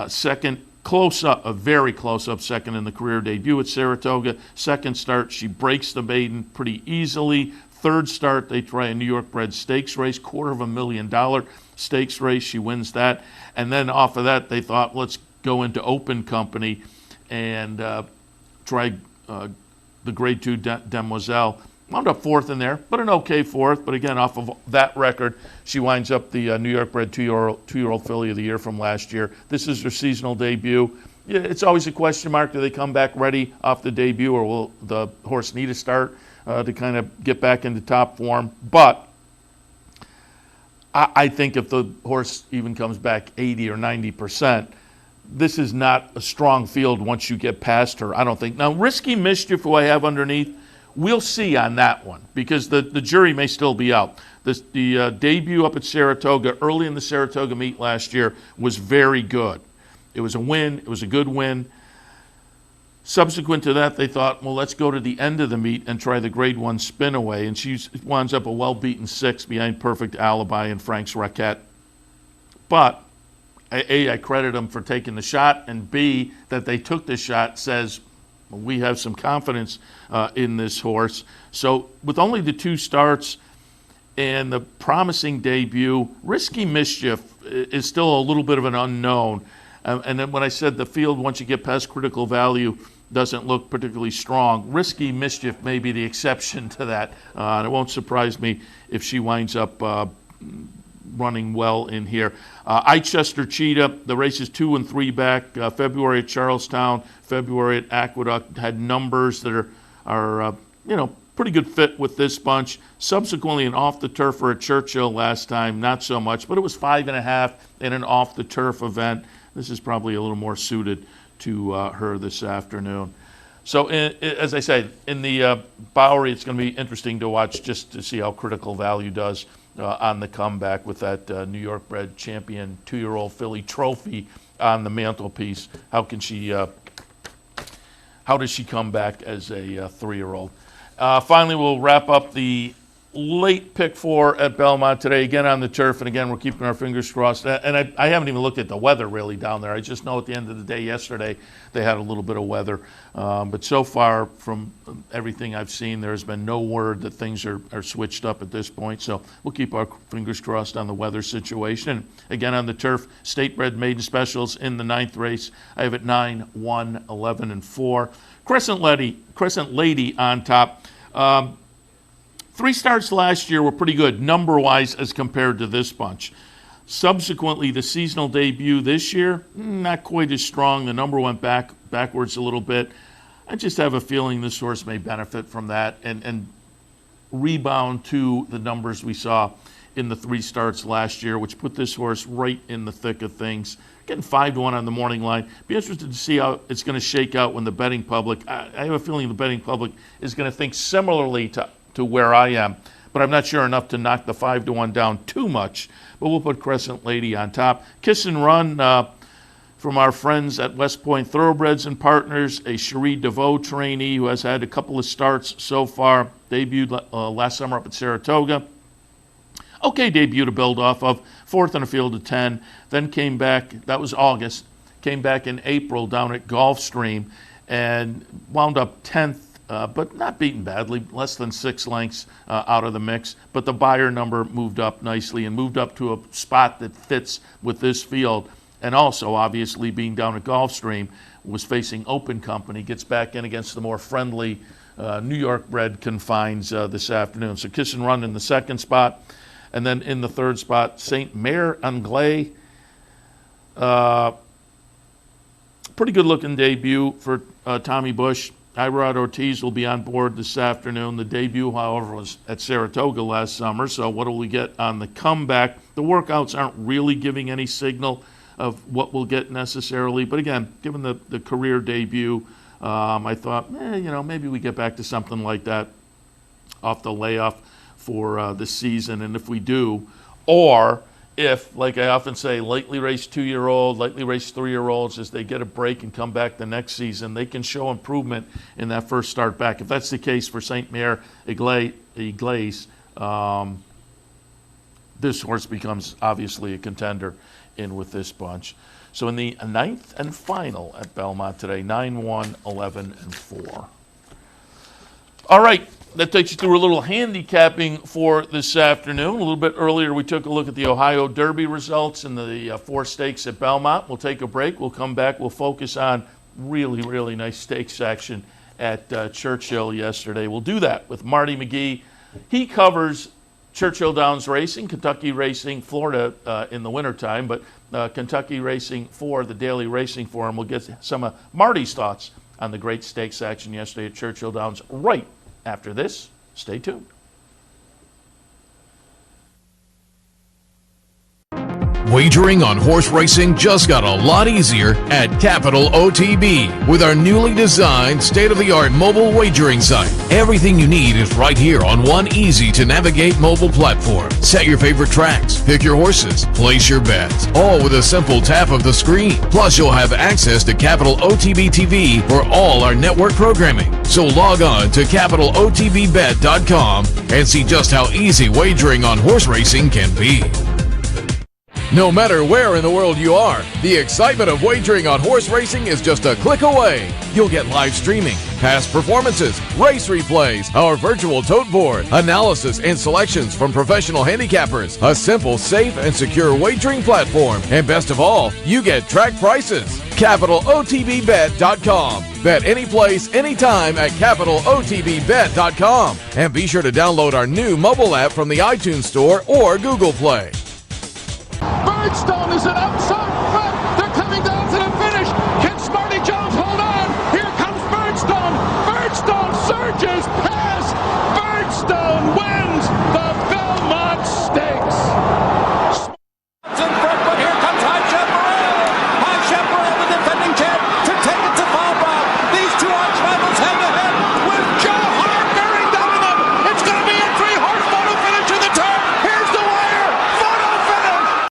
Second, close-up, a very close-up second in the career debut at Saratoga. Second start, she breaks the maiden pretty easily. Third start, they try a New York bred stakes race, $250,000 stakes race. She wins that. And then off of that, they thought, let's go into open company and try the grade 2 Demoiselle. Wound up 4th in there, but an okay 4th. But again, off of that record, she winds up the New York bred 2-year-old filly of the year from last year. This is her seasonal debut. Yeah, it's always a question mark. Do they come back ready off the debut, or will the horse need a start to kind of get back into top form? But I think if the horse even comes back 80 or 90%, this is not a strong field once you get past her, I don't think. Now, Risky Mischief, who I have underneath, we'll see on that one because the jury may still be out. The debut up at Saratoga, early in the Saratoga meet last year, was very good. It was a win. It was a good win. Subsequent to that, they thought, well, let's go to the end of the meet and try the Grade 1 spin away. And she winds up a well-beaten 6 behind Perfect Alibi and Frank's Raquette. But, A, I credit them for taking the shot, and B, that they took the shot says, well, we have some confidence in this horse. So with only the 2 starts and the promising debut, Risky Mischief is still a little bit of an unknown. And then when I said the field, once you get past critical value, doesn't look particularly strong, Risky Mischief may be the exception to that. And it won't surprise me if she winds up running well in here. Eichester Cheetah, the races 2 and 3 back, February at Charlestown, February at Aqueduct, had numbers that are pretty good fit with this bunch. Subsequently, an off-the-turfer at Churchill last time, not so much, but it was 5.5 in an off-the-turf event. This is probably a little more suited to her this afternoon. So, as I said, in the Bowery, it's going to be interesting to watch just to see how critical value does on the comeback with that New York bred champion 2-year-old filly trophy on the mantelpiece. How does she come back as a 3-year-old? Finally, we'll wrap up the late pick 4 at Belmont today, again on the turf, and again we're keeping our fingers crossed. And I haven't even looked at the weather really down there. I just know at the end of the day yesterday they had a little bit of weather. But so far from everything I've seen, there's been no word that things are switched up at this point. So we'll keep our fingers crossed on the weather situation. Again on the turf, state bred maiden specials in the 9th race. I have it 9, 1, 11, and 4. Crescent Lady on top. 3 starts last year were pretty good, number-wise, as compared to this bunch. Subsequently, the seasonal debut this year, not quite as strong. The number went backwards a little bit. I just have a feeling this horse may benefit from that and rebound to the numbers we saw in the 3 starts last year, which put this horse right in the thick of things. Getting 5-1 on the morning line. Be interested to see how it's going to shake out when the betting public, I have a feeling the betting public is going to think similarly to where I am, but I'm not sure enough to knock the 5-1 down too much. But we'll put Crescent Lady on top. Kiss and Run from our friends at West Point Thoroughbreds and Partners, a Cherie DeVoe trainee who has had a couple of starts so far. Debuted last summer up at Saratoga. Okay debut to build off of. 4th in a field of 10. Then came back, that was August, came back in April down at Gulfstream and wound up 10th. But not beaten badly, less than 6 lengths out of the mix. But the buyer number moved up nicely and moved up to a spot that fits with this field. And also, obviously, being down at Gulfstream, was facing open company, gets back in against the more friendly New York bred confines this afternoon. So Kiss and Run in the 2nd spot. And then in the 3rd spot, St. Mare Anglais. Pretty good looking debut for Tommy Bush. Irod Ortiz will be on board this afternoon. The debut, however, was at Saratoga last summer, so what will we get on the comeback? The workouts aren't really giving any signal of what we'll get necessarily, but again, given the career debut, I thought, maybe we get back to something like that off the layoff for the season, and if we do, or if, like I often say, lightly raced 2-year-old, lightly raced 3-year-olds, as they get a break and come back the next season, they can show improvement in that first start back. If that's the case for St. Mare Anglais, this horse becomes obviously a contender in with this bunch. So in the 9th and final at Belmont today, 9, 1, 11, and 4. All right. That takes you through a little handicapping for this afternoon. A little bit earlier, we took a look at the Ohio Derby results and the 4 stakes at Belmont. We'll take a break. We'll come back. We'll focus on really, really nice stakes action at Churchill yesterday. We'll do that with Marty McGee. He covers Churchill Downs Racing, Kentucky Racing, Florida in the wintertime, but Kentucky Racing for the Daily Racing Forum. We'll get some of Marty's thoughts on the great stakes action yesterday at Churchill Downs right after this. Stay tuned. Wagering on horse racing just got a lot easier at Capital OTB with our newly designed state-of-the-art mobile wagering site. Everything you need is right here on one easy-to-navigate mobile platform. Set your favorite tracks, pick your horses, place your bets, all with a simple tap of the screen. Plus, you'll have access to Capital OTB TV for all our network programming. So log on to CapitalOTBBet.com and see just how easy wagering on horse racing can be. No matter where in the world you are, the excitement of wagering on horse racing is just a click away. You'll get live streaming, past performances, race replays, our virtual tote board, analysis and selections from professional handicappers, a simple, safe, and secure wagering platform, and best of all, you get track prices. CapitalOTBBet.com. Bet any place, anytime at CapitalOTBBet.com. And be sure to download our new mobile app from the iTunes Store or Google Play. Birdstone is an outside front. They're coming down to the finish. Can Smarty Jones hold on? Here comes Birdstone. Birdstone surges past. Birdstone wins the Belmont Stakes. In front, but here comes High Chaparral. High Chaparral, the defending champ, to take it to Bob. These two arch rivals head to head with Joe Hart bearing down on them. It's going to be a three-horse photo finish in the turn. Here's the wire. Photo finish.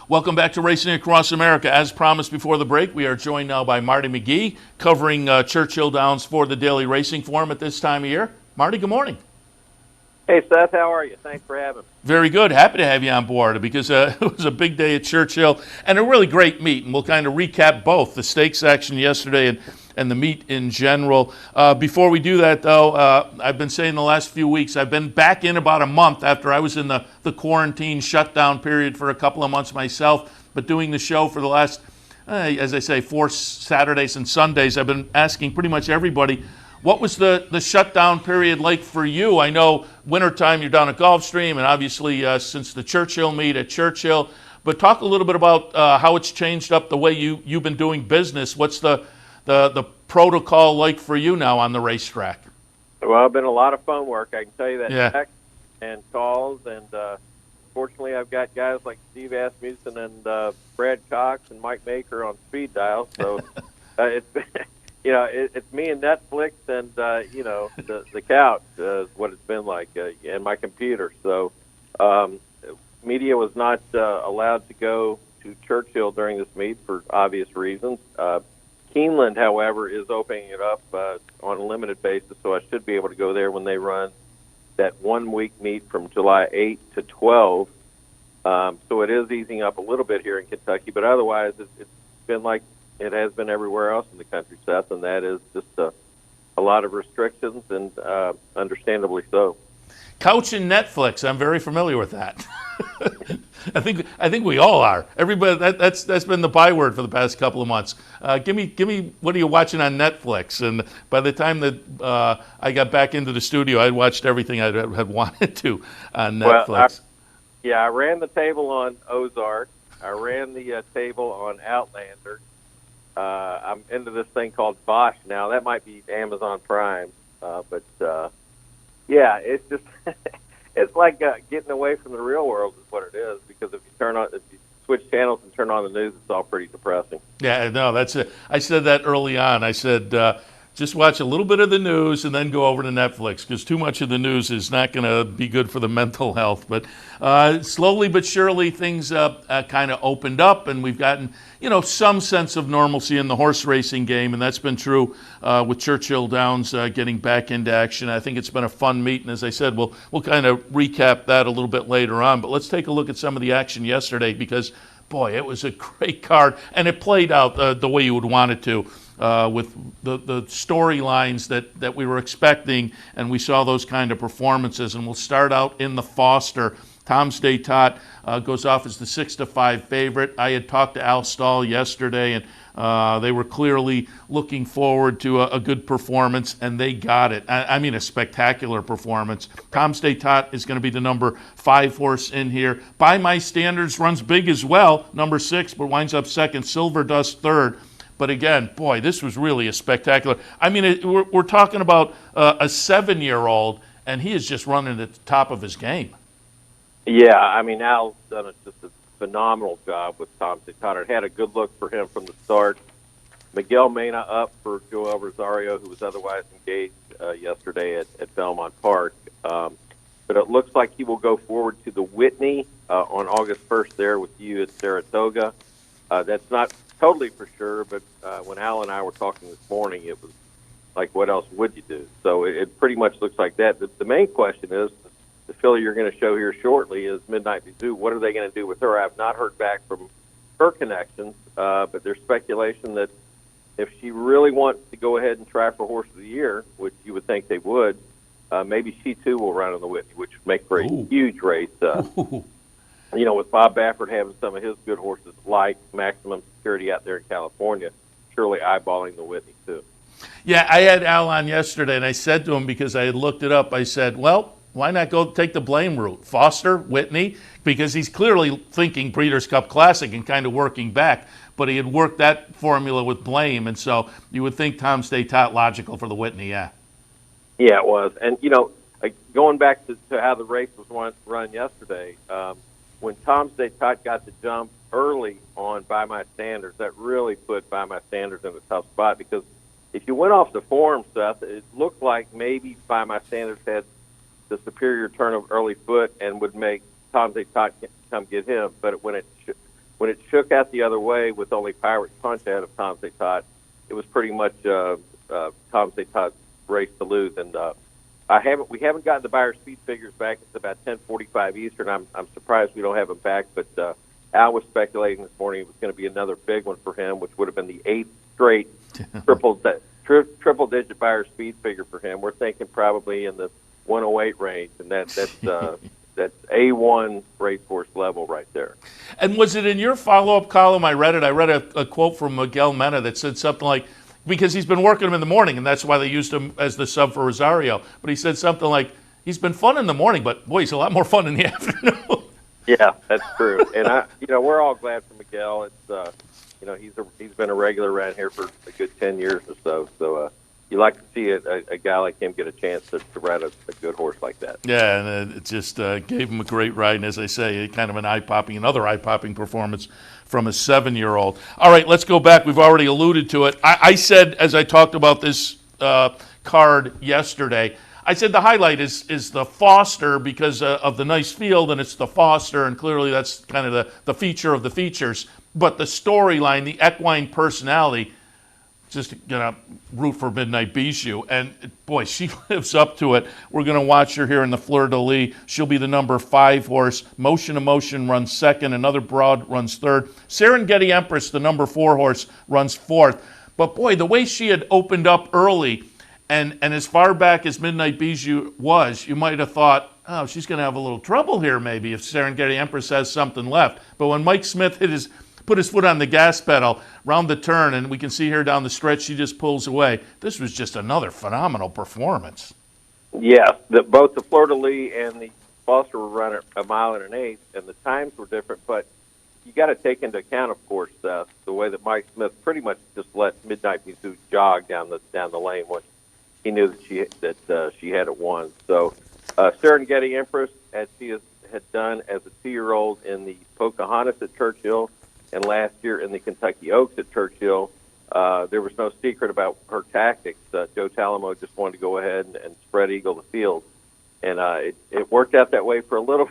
Welcome back to Racing Across America. As promised before the break, we are joined now by Marty McGee, covering Churchill Downs for the Daily Racing Form at this time of year. Marty, good morning. Hey, Seth, how are you? Thanks for having me. Very good. Happy to have you on board because it was a big day at Churchill and a really great meet. And we'll kind of recap both the stakes action yesterday and the meet in general. Before we do that, though, I've been saying the last few weeks, I've been back in about a month after I was in the quarantine shutdown period for a couple of months myself, but doing the show for the last, as I say, 4 Saturdays and Sundays. I've been asking pretty much everybody, what was the shutdown period like for you? I know wintertime you're down at Gulfstream, and obviously since the Churchill meet at Churchill, but talk a little bit about how it's changed up the way you've been doing business. What's the protocol like for you now on the racetrack? Well, it's been a lot of phone work, I can tell you that. Yeah. Text and calls, and fortunately I've got guys like Steve Asmussen and Brad Cox and Mike Maker on speed dial, so it's it's me and Netflix and the couch is what it's been like, and my computer. So media was not allowed to go to Churchill during this meet for obvious reasons. Keeneland, however, is opening it up on a limited basis, so I should be able to go there when they run that 1 week meet from July 8 to 12. So it is easing up a little bit here in Kentucky, but otherwise it's been like it has been everywhere else in the country, Seth, and that is just a lot of restrictions, and understandably so. Couch and Netflix, I'm very familiar with that. I think we all are. Everybody, that's been the byword for the past couple of months. Give me what are you watching on Netflix? And by the time that I got back into the studio, I'd watched everything I had wanted to on Netflix. Well, I ran the table on Ozark. I ran the table on Outlander. I'm into this thing called Bosch now. That might be Amazon Prime, but it's just it's like getting away from the real world is what it is. Because if you switch channels and turn on the news, it's all pretty depressing. Yeah, no, that's it. I said that early on. I said just watch a little bit of the news and then go over to Netflix, because too much of the news is not going to be good for the mental health. But slowly but surely things kind of opened up, and we've gotten some sense of normalcy in the horse racing game, and that's been true with Churchill Downs getting back into action. I think it's been a fun meet, and as I said, we'll kind of recap that a little bit later on. But let's take a look at some of the action yesterday, because boy, it was a great card, and it played out the way you would want it to. With the storylines that we were expecting, and we saw those kind of performances. And we'll start out in the Foster. Tom's Day Tot goes off as the 6-5 favorite. I had talked to Al Stahl yesterday, and they were clearly looking forward to a good performance, and they got it. I mean, a spectacular performance. Tom's Day Tot is going to be the number 5 horse in here. By my standards, runs big as well, number 6, but winds up second. Silver Dust third. But again, boy, this was really a spectacular. I mean, we're talking about a 7-year-old, and he is just running at the top of his game. Yeah, I mean, Al's done just a phenomenal job with Tom Connor. Had a good look for him from the start. Miguel Mena up for Joel Rosario, who was otherwise engaged yesterday at Belmont Park. But it looks like he will go forward to the Whitney on August 1st there with you at Saratoga. That's not totally for sure, but when Al and I were talking this morning, it was like, what else would you do? So it pretty much looks like that. The main question is, the filly you're going to show here shortly is Midnight Bizou. What are they going to do with her? I've not heard back from her connections, but there's speculation that if she really wants to go ahead and try for Horse of the Year, which you would think they would, maybe she too will run on the Whitney, which would make for a huge race. With Bob Baffert having some of his good horses like Maximum Security out there in California, surely eyeballing the Whitney too. Yeah, I had Al on yesterday, and I said to him, because I had looked it up, I said, well, why not go take the blame route? Foster, Whitney, because he's clearly thinking Breeders' Cup Classic and kind of working back, but he had worked that formula with blame, and so you would think Tom's Day Tot logical for the Whitney, yeah. Yeah, it was. And, going back to how the race was run yesterday, when Tom's Day Tot got the jump early on By My Standards, that really put By My Standards in a tough spot, because if you went off the form, Seth, it looked like maybe By My Standards had the superior turn of early foot and would make Tom's Day Tot come get him. But when it shook out the other way with only Pirate's Punch out of Tom's Day Tot, it was pretty much Tom's Day Tot's race to lose. And we haven't gotten the Buyer speed figures back. It's about 10:45 Eastern. I'm surprised we don't have them back. But Al was speculating this morning it was going to be another big one for him, which would have been the 8th straight triple digit Buyer speed figure for him. We're thinking probably in the 108 range, and that's A1 racehorse level right there. And was it in your follow-up column? I read a quote from Miguel Mena that said something like, because he's been working him in the morning, and that's why they used him as the sub for Rosario. But he said something like, he's been fun in the morning, but boy, he's a lot more fun in the afternoon. Yeah, that's true. And we're all glad for Miguel. It's he's been a regular around here for a good 10 years or so. So you like to see a guy like him get a chance to ride a good horse like that. Yeah, and it just gave him a great ride. And as I say, kind of another eye-popping performance from a 7-year-old. All right, let's go back. We've already alluded to it. I said, as I talked about this card yesterday, I said the highlight is the Foster because of the nice field, and it's the Foster, and clearly that's kind of the feature of the features. But the storyline, the equine personality, just going to root for Midnight Bijou. And, boy, she lives up to it. We're going to watch her here in the Fleur-de-Lis. She'll be the number 5 horse. Motion to Motion runs second. Another Broad runs third. Serengeti Empress, the number 4 horse, runs fourth. But, boy, the way she had opened up early, and as far back as Midnight Bijou was, you might have thought, oh, she's going to have a little trouble here maybe if Serengeti Empress has something left. But when Mike Smith put his foot on the gas pedal round the turn, and we can see her down the stretch, she just pulls away. This was just another phenomenal performance. Yeah, both the Fleur-de-Lis and the Foster were running a mile and an eighth, and the times were different, but you got to take into account, of course, the way that Mike Smith pretty much just let Midnight Bizou jog down the lane when he knew that she had it won. So Serengeti Empress, as she had done as a 2-year-old in the Pocahontas at Churchill, and last year in the Kentucky Oaks at Churchill, there was no secret about her tactics. Joe Talamo just wanted to go ahead and spread eagle the field, and it worked out that way for a little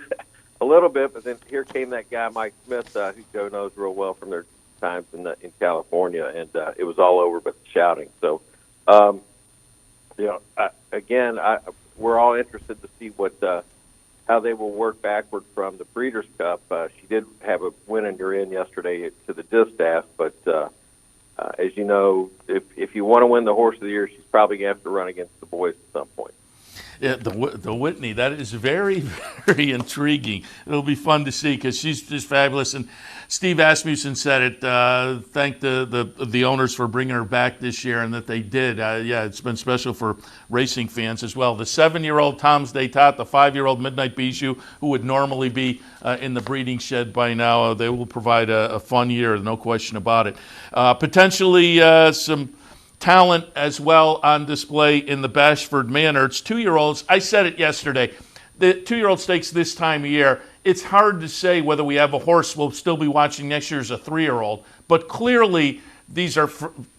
bit. But then here came that guy Mike Smith, who Joe knows real well from their times in California, and it was all over but the shouting. So, we're all interested to see how they will work backward from the Breeders' Cup. She did have a win in your in yesterday to the distaff, but as you know, if you want to win the Horse of the Year, she's probably going to have to run against the boys at some point. Yeah, the Whitney, that is very, very intriguing. It'll be fun to see because she's just fabulous. And Steve Asmussen said it, thanked the owners for bringing her back this year, and that they did. It's been special for racing fans as well. The 7-year-old Tom's Day Tot, the 5-year-old Midnight Bijou, who would normally be in the breeding shed by now, they will provide a fun year, no question about it. Potentially some talent as well on display in the Bashford Manor. It's 2-year-olds. I said it yesterday. The 2-year-old stakes this time of year, it's hard to say whether we have a horse we'll still be watching next year as a 3-year-old. But clearly, these are,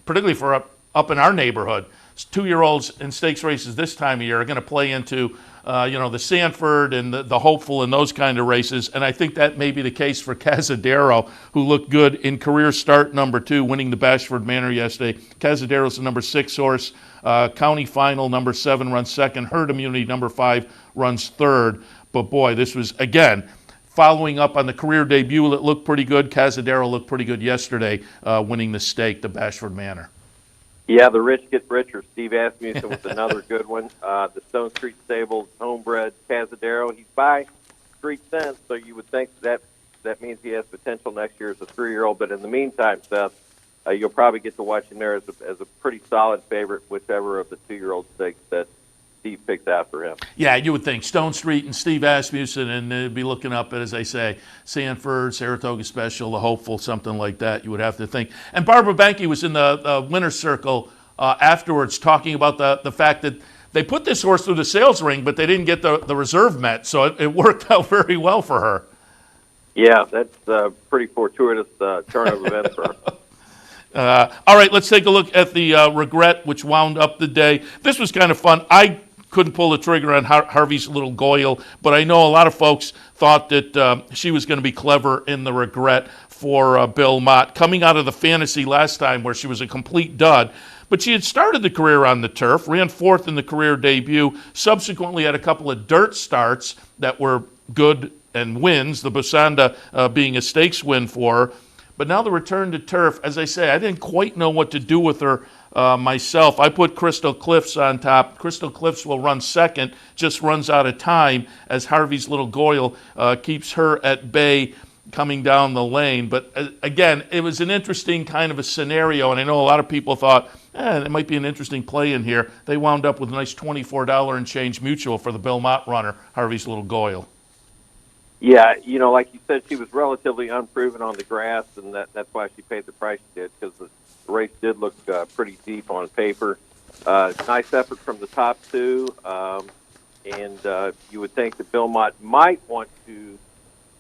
particularly for up in our neighborhood, 2-year-olds in stakes races this time of year are going to play into the Sanford and the Hopeful and those kind of races. And I think that may be the case for Cazadero, who looked good in career start number 2, winning the Bashford Manor yesterday. Cazadero's the number 6 horse. County Final number 7 runs second. Herd Immunity number 5 runs third. But boy, this was, again, following up on the career debut that looked pretty good. Cazadero looked pretty good yesterday, winning the stake, the Bashford Manor. Yeah, the rich get richer. Steve Asmussen was another good one. The Stone Street Stables homebred Cazadero. He's by Street Sense, so you would think that means he has potential next year as a 3-year-old. But in the meantime, Seth, you'll probably get to watch him there as a pretty solid favorite, whichever of the 2-year-old stakes that Steve picks out for him. Yeah, you would think Stone Street and Steve Asmussen, and they'd be looking up at, as I say, Sanford, Saratoga Special, the Hopeful, something like that, you would have to think. And Barbara Banke was in the winner's circle afterwards talking about the fact that they put this horse through the sales ring, but they didn't get the reserve met, so it worked out very well for her. Yeah, that's a pretty fortuitous turn of events for her. All right, let's take a look at the Regret, which wound up the day. This was kind of fun. I couldn't pull the trigger on Harvey's Little Goyle, but I know a lot of folks thought that she was going to be clever in the Regret for Bill Mott, coming out of the Fantasy last time where she was a complete dud. But she had started the career on the turf, ran 4th in the career debut, subsequently had a couple of dirt starts that were good and wins, the Busanda being a stakes win for her. But now the return to turf, as I say, I didn't quite know what to do with her myself. I put Crystal Cliffs on top. Crystal Cliffs will run second, just runs out of time as Harvey's Little Goyle keeps her at bay coming down the lane. But again, it was an interesting kind of a scenario, and I know a lot of people thought, it might be an interesting play in here. They wound up with a nice $24 and change mutual for the Bill Mott runner, Harvey's Little Goyle. Yeah, like you said, she was relatively unproven on the grass, and that's why she paid the price she did, because the race did look pretty deep on paper. Nice effort from the top 2, and you would think that Bill Mott might want to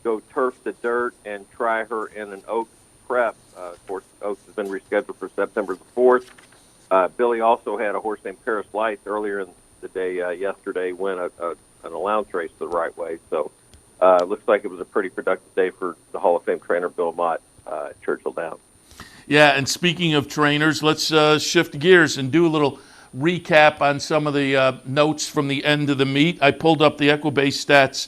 go turf to dirt and try her in an Oaks prep. Of course, Oaks has been rescheduled for September the 4th. Billy also had a horse named Paris Lights earlier in the day yesterday win an allowance race the right way, so looks like it was a pretty productive day for the Hall of Fame trainer Bill Mott at Churchill Downs. Yeah, and speaking of trainers, let's shift gears and do a little recap on some of the notes from the end of the meet. I pulled up the Equibase stats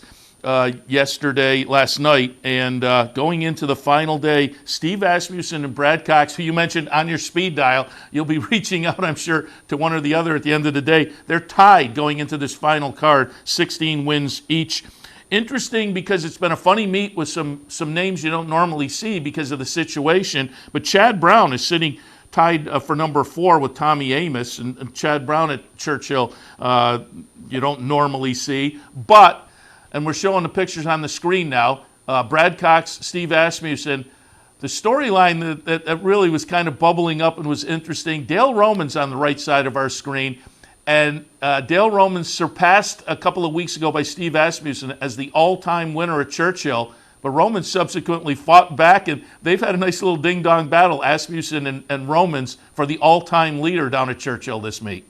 last night, and going into the final day, Steve Asmussen and Brad Cox, who you mentioned on your speed dial, you'll be reaching out, I'm sure, to one or the other at the end of the day. They're tied going into this final card, 16 wins each. Interesting because it's been a funny meet with some names you don't normally see because of the situation. But Chad Brown is sitting tied for number 4 with Tommy Amos. And Chad Brown at Churchill you don't normally see. But, and we're showing the pictures on the screen now, Brad Cox, Steve Asmussen. The storyline that really was kind of bubbling up and was interesting, Dale Roman's on the right side of our screen. And Dale Roman surpassed a couple of weeks ago by Steve Asmussen as the all-time winner at Churchill. But Roman subsequently fought back, and they've had a nice little ding-dong battle, Asmussen and Romans, for the all-time leader down at Churchill this meet.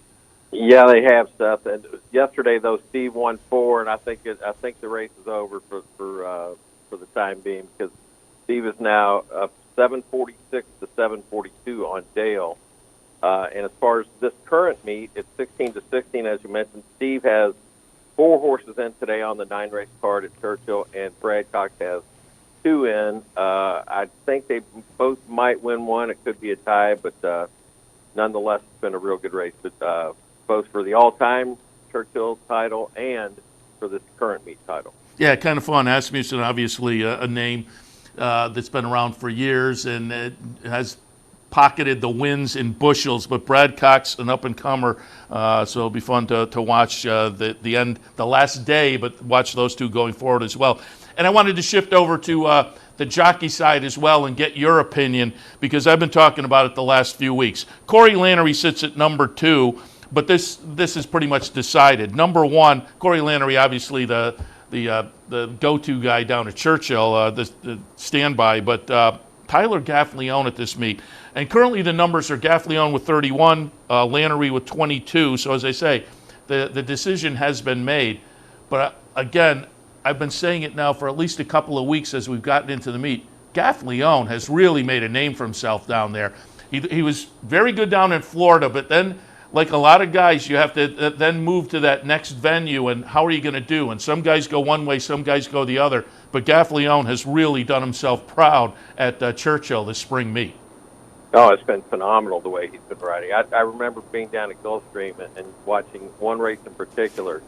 Yeah, they have, Seth. And yesterday, though, Steve won 4, and I think the race is over for the time being because Steve is now up 746 to 742 on Dale. And as far as this current meet, it's 16 to 16, as you mentioned. Steve has 4 horses in today on the 9-race card at Churchill, and Brad Cox has 2 in. I think they both might win one. It could be a tie, but nonetheless, it's been a real good race, both for the all-time Churchill title and for this current meet title. Yeah, kind of fun. Asmussen, obviously a name that's been around for years and has pocketed the wins in bushels, but Brad Cox, an up-and-comer, so it'll be fun to watch the last day, but watch those two going forward as well. And I wanted to shift over to the jockey side as well and get your opinion, because I've been talking about it the last few weeks. Corey Lanery sits at number 2, but this is pretty much decided. Number 1, Corey Lanery, obviously the the go-to guy down at Churchill, the standby, but Tyler Gaffleone at this meet. And currently the numbers are Gaffleone with 31, Lannery with 22. So as I say, the decision has been made. But again, I've been saying it now for at least a couple of weeks as we've gotten into the meet. Gaffleone has really made a name for himself down there. He was very good down in Florida, but then, like a lot of guys, you have to then move to that next venue, and how are you going to do? And some guys go one way, some guys go the other. But Gaffleone has really done himself proud at Churchill this spring meet. Oh, it's been phenomenal the way he's been riding. I remember being down at Gulfstream and watching one race in particular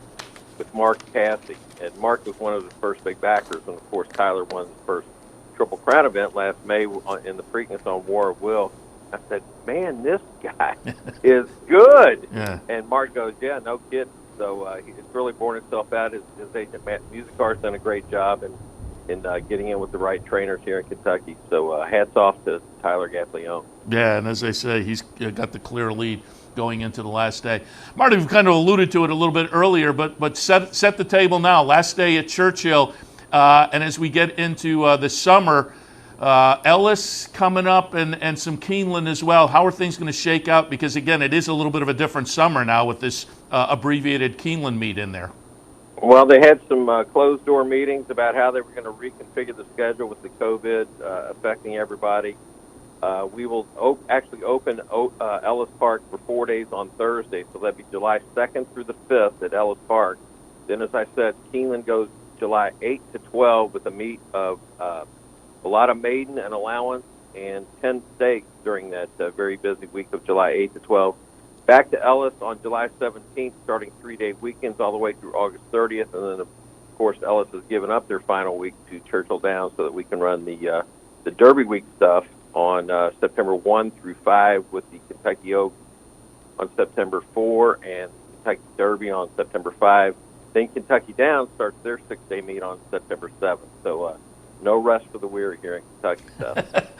with Mark Cassie. And Mark was one of the first big backers, and of course Tyler won the first Triple Crown event last May in the Preakness on War of Will. I said, man, this guy is good. Yeah. And Mark goes, yeah, no kidding. So it's really borne itself out. His agent, Matt Musicar's done a great job in getting in with the right trainers here in Kentucky. So hats off to Tyler Gaffleone. Yeah, and as I say, he's got the clear lead going into the last day. Marty, we've kind of alluded to it a little bit earlier, but set the table now. Last day at Churchill, and as we get into the summer, Ellis coming up and some Keeneland as well. How are things going to shake out? Because, again, it is a little bit of a different summer now with this abbreviated Keeneland meet in there. Well, they had some closed-door meetings about how they were going to reconfigure the schedule with the COVID affecting everybody. We will actually open Ellis Park for 4 days on Thursday, so that'd be July 2nd through the 5th at Ellis Park. Then, as I said, Keeneland goes July 8th to 12th with a meet of a lot of maiden and allowance and 10 stakes during that very busy week of July 8th to 12th. Back to Ellis on July 17th, starting 3-day weekends all the way through August 30th. And then, of course, Ellis has given up their final week to Churchill Downs so that we can run the Derby week stuff on September 1 through 5 with the Kentucky Oaks on September 4 and Kentucky Derby on September 5. Then Kentucky Downs starts their 6-day meet on September 7th. So no rest for the weary here in Kentucky, Seth.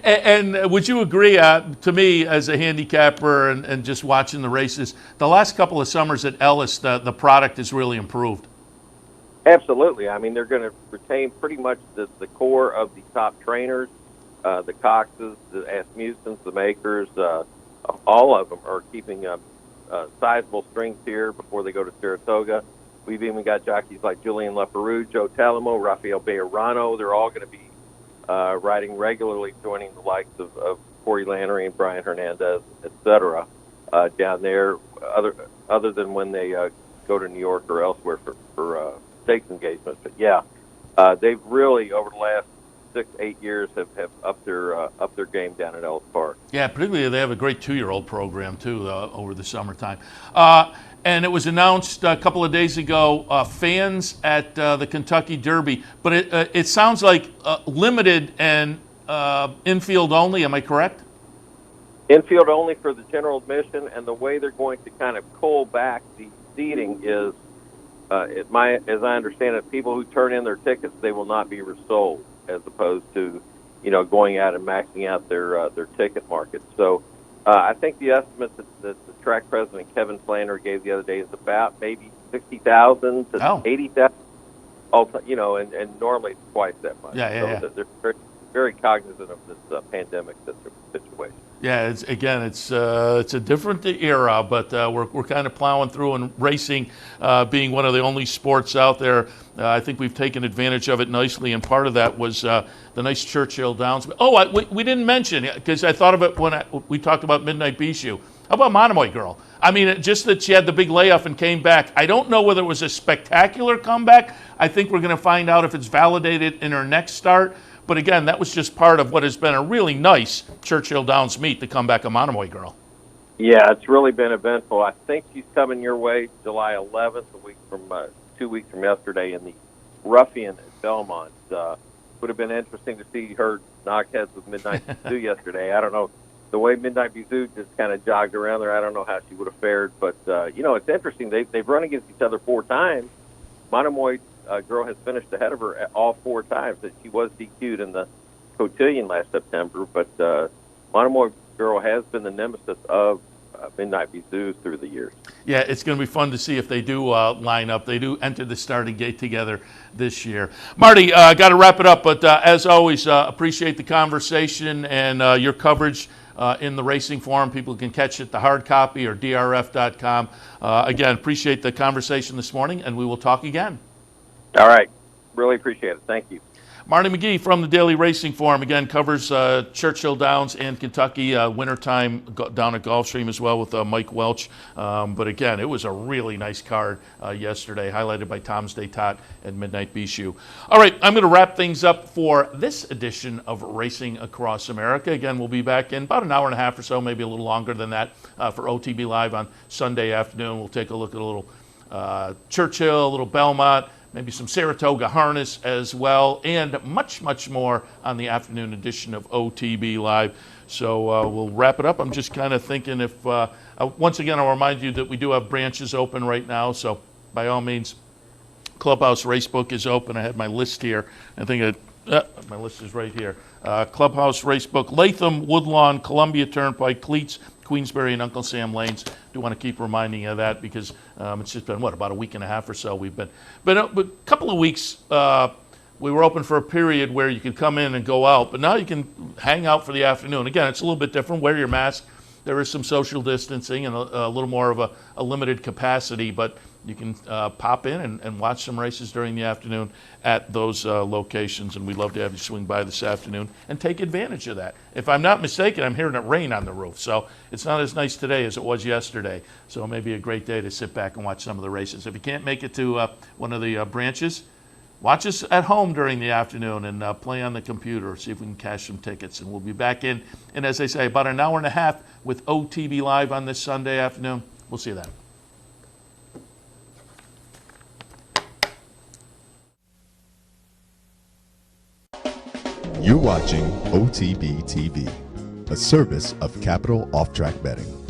And would you agree, to me, as a handicapper and just watching the races, the last couple of summers at Ellis, the product has really improved? Absolutely. I mean, they're going to retain pretty much the core of the top trainers, the Coxes, the Asmusens, the Makers. All of them are keeping sizable strings here before they go to Saratoga. We've even got jockeys like Julian Leperoux, Joe Talamo, Rafael Bejarano. They're all going to be riding regularly, joining the likes of Corey Lannery and Brian Hernandez, et cetera, down there, other than when they go to New York or elsewhere for stakes engagements. But, yeah, they've really, over the last 6-8 years, have upped their game down at Ellis Park. Yeah, particularly they have a great 2-year-old program, too, over the summertime. And it was announced a couple of days ago, fans at the Kentucky Derby. But it sounds like limited and infield only. Am I correct? Infield only for the general admission, and the way they're going to kind of cull back the seating is, as I understand it, people who turn in their tickets, they will not be resold, as opposed to, going out and maxing out their ticket market. So I think the estimate that the track president Kevin Flannery gave the other day is about maybe 60,000 to 80,000. And normally it's twice that much. So they're very, very cognizant of this pandemic situation. Yeah, it's a different era, but we're kind of plowing through and racing, being one of the only sports out there. I think we've taken advantage of it nicely, and part of that was the nice Churchill Downs. Oh, we didn't mention, because I thought of it when we talked about Midnight Bijou. How about Monomoy Girl? I mean, just that she had the big layoff and came back. I don't know whether it was a spectacular comeback. I think we're going to find out if it's validated in her next start. But again, that was just part of what has been a really nice Churchill Downs meet, the comeback of Monomoy Girl. Yeah, it's really been eventful. I think she's coming your way July 11th, 2 weeks from yesterday, in the Ruffian at Belmont. Would have been interesting to see her knock heads with Midnight Bijou yesterday. I don't know. The way Midnight Bijou just kind of jogged around there, I don't know how she would have fared. But, it's interesting. They've run against each other 4 times. Monomoy Girl has finished ahead of her all 4 times. That she was DQ'd in the Cotillion last September, but Monomoy Girl has been the nemesis of Midnight Bijou through the years. Yeah, it's going to be fun to see if they do line up. They do enter the starting gate together this year. Marty, got to wrap it up, but as always, appreciate the conversation and your coverage in the Racing Forum. People can catch it, the hard copy or drf.com. Again, appreciate the conversation this morning, and we will talk again. All right. Really appreciate it. Thank you. Marty McGee from the Daily Racing Forum, again, covers Churchill Downs and Kentucky, wintertime down at Gulfstream as well with Mike Welch. But again, it was a really nice card yesterday, highlighted by Tom's Day Tot and Midnight Bishu. All right, I'm going to wrap things up for this edition of Racing Across America. Again, we'll be back in about an hour and a half or so, maybe a little longer than that, for OTB Live on Sunday afternoon. We'll take a look at a little Churchill, a little Belmont, maybe some Saratoga harness as well, and much, much more on the afternoon edition of OTB Live. So we'll wrap it up. I'm just kind of thinking if, once again, I'll remind you that we do have branches open right now. So by all means, Clubhouse Racebook is open. I had my list here. I think my list is right here. Clubhouse Racebook, Latham, Woodlawn, Columbia Turnpike, Cleats, Queensbury, and Uncle Sam Lanes. Do want to keep reminding you of that because it's just been, about a week and a half or so we've been. But a couple of weeks, we were open for a period where you could come in and go out, but now you can hang out for the afternoon. Again, it's a little bit different. Wear your mask. There is some social distancing and a little more of a limited capacity, but you can pop in and watch some races during the afternoon at those locations, and we'd love to have you swing by this afternoon and take advantage of that. If I'm not mistaken, I'm hearing it rain on the roof, so it's not as nice today as it was yesterday, so it may be a great day to sit back and watch some of the races. If you can't make it to one of the branches, watch us at home during the afternoon and play on the computer, see if we can cash some tickets, and we'll be back in, and as I say, about an hour and a half with OTB Live on this Sunday afternoon. We'll see you then. You're watching OTB TV, a service of Capital Off Track Betting.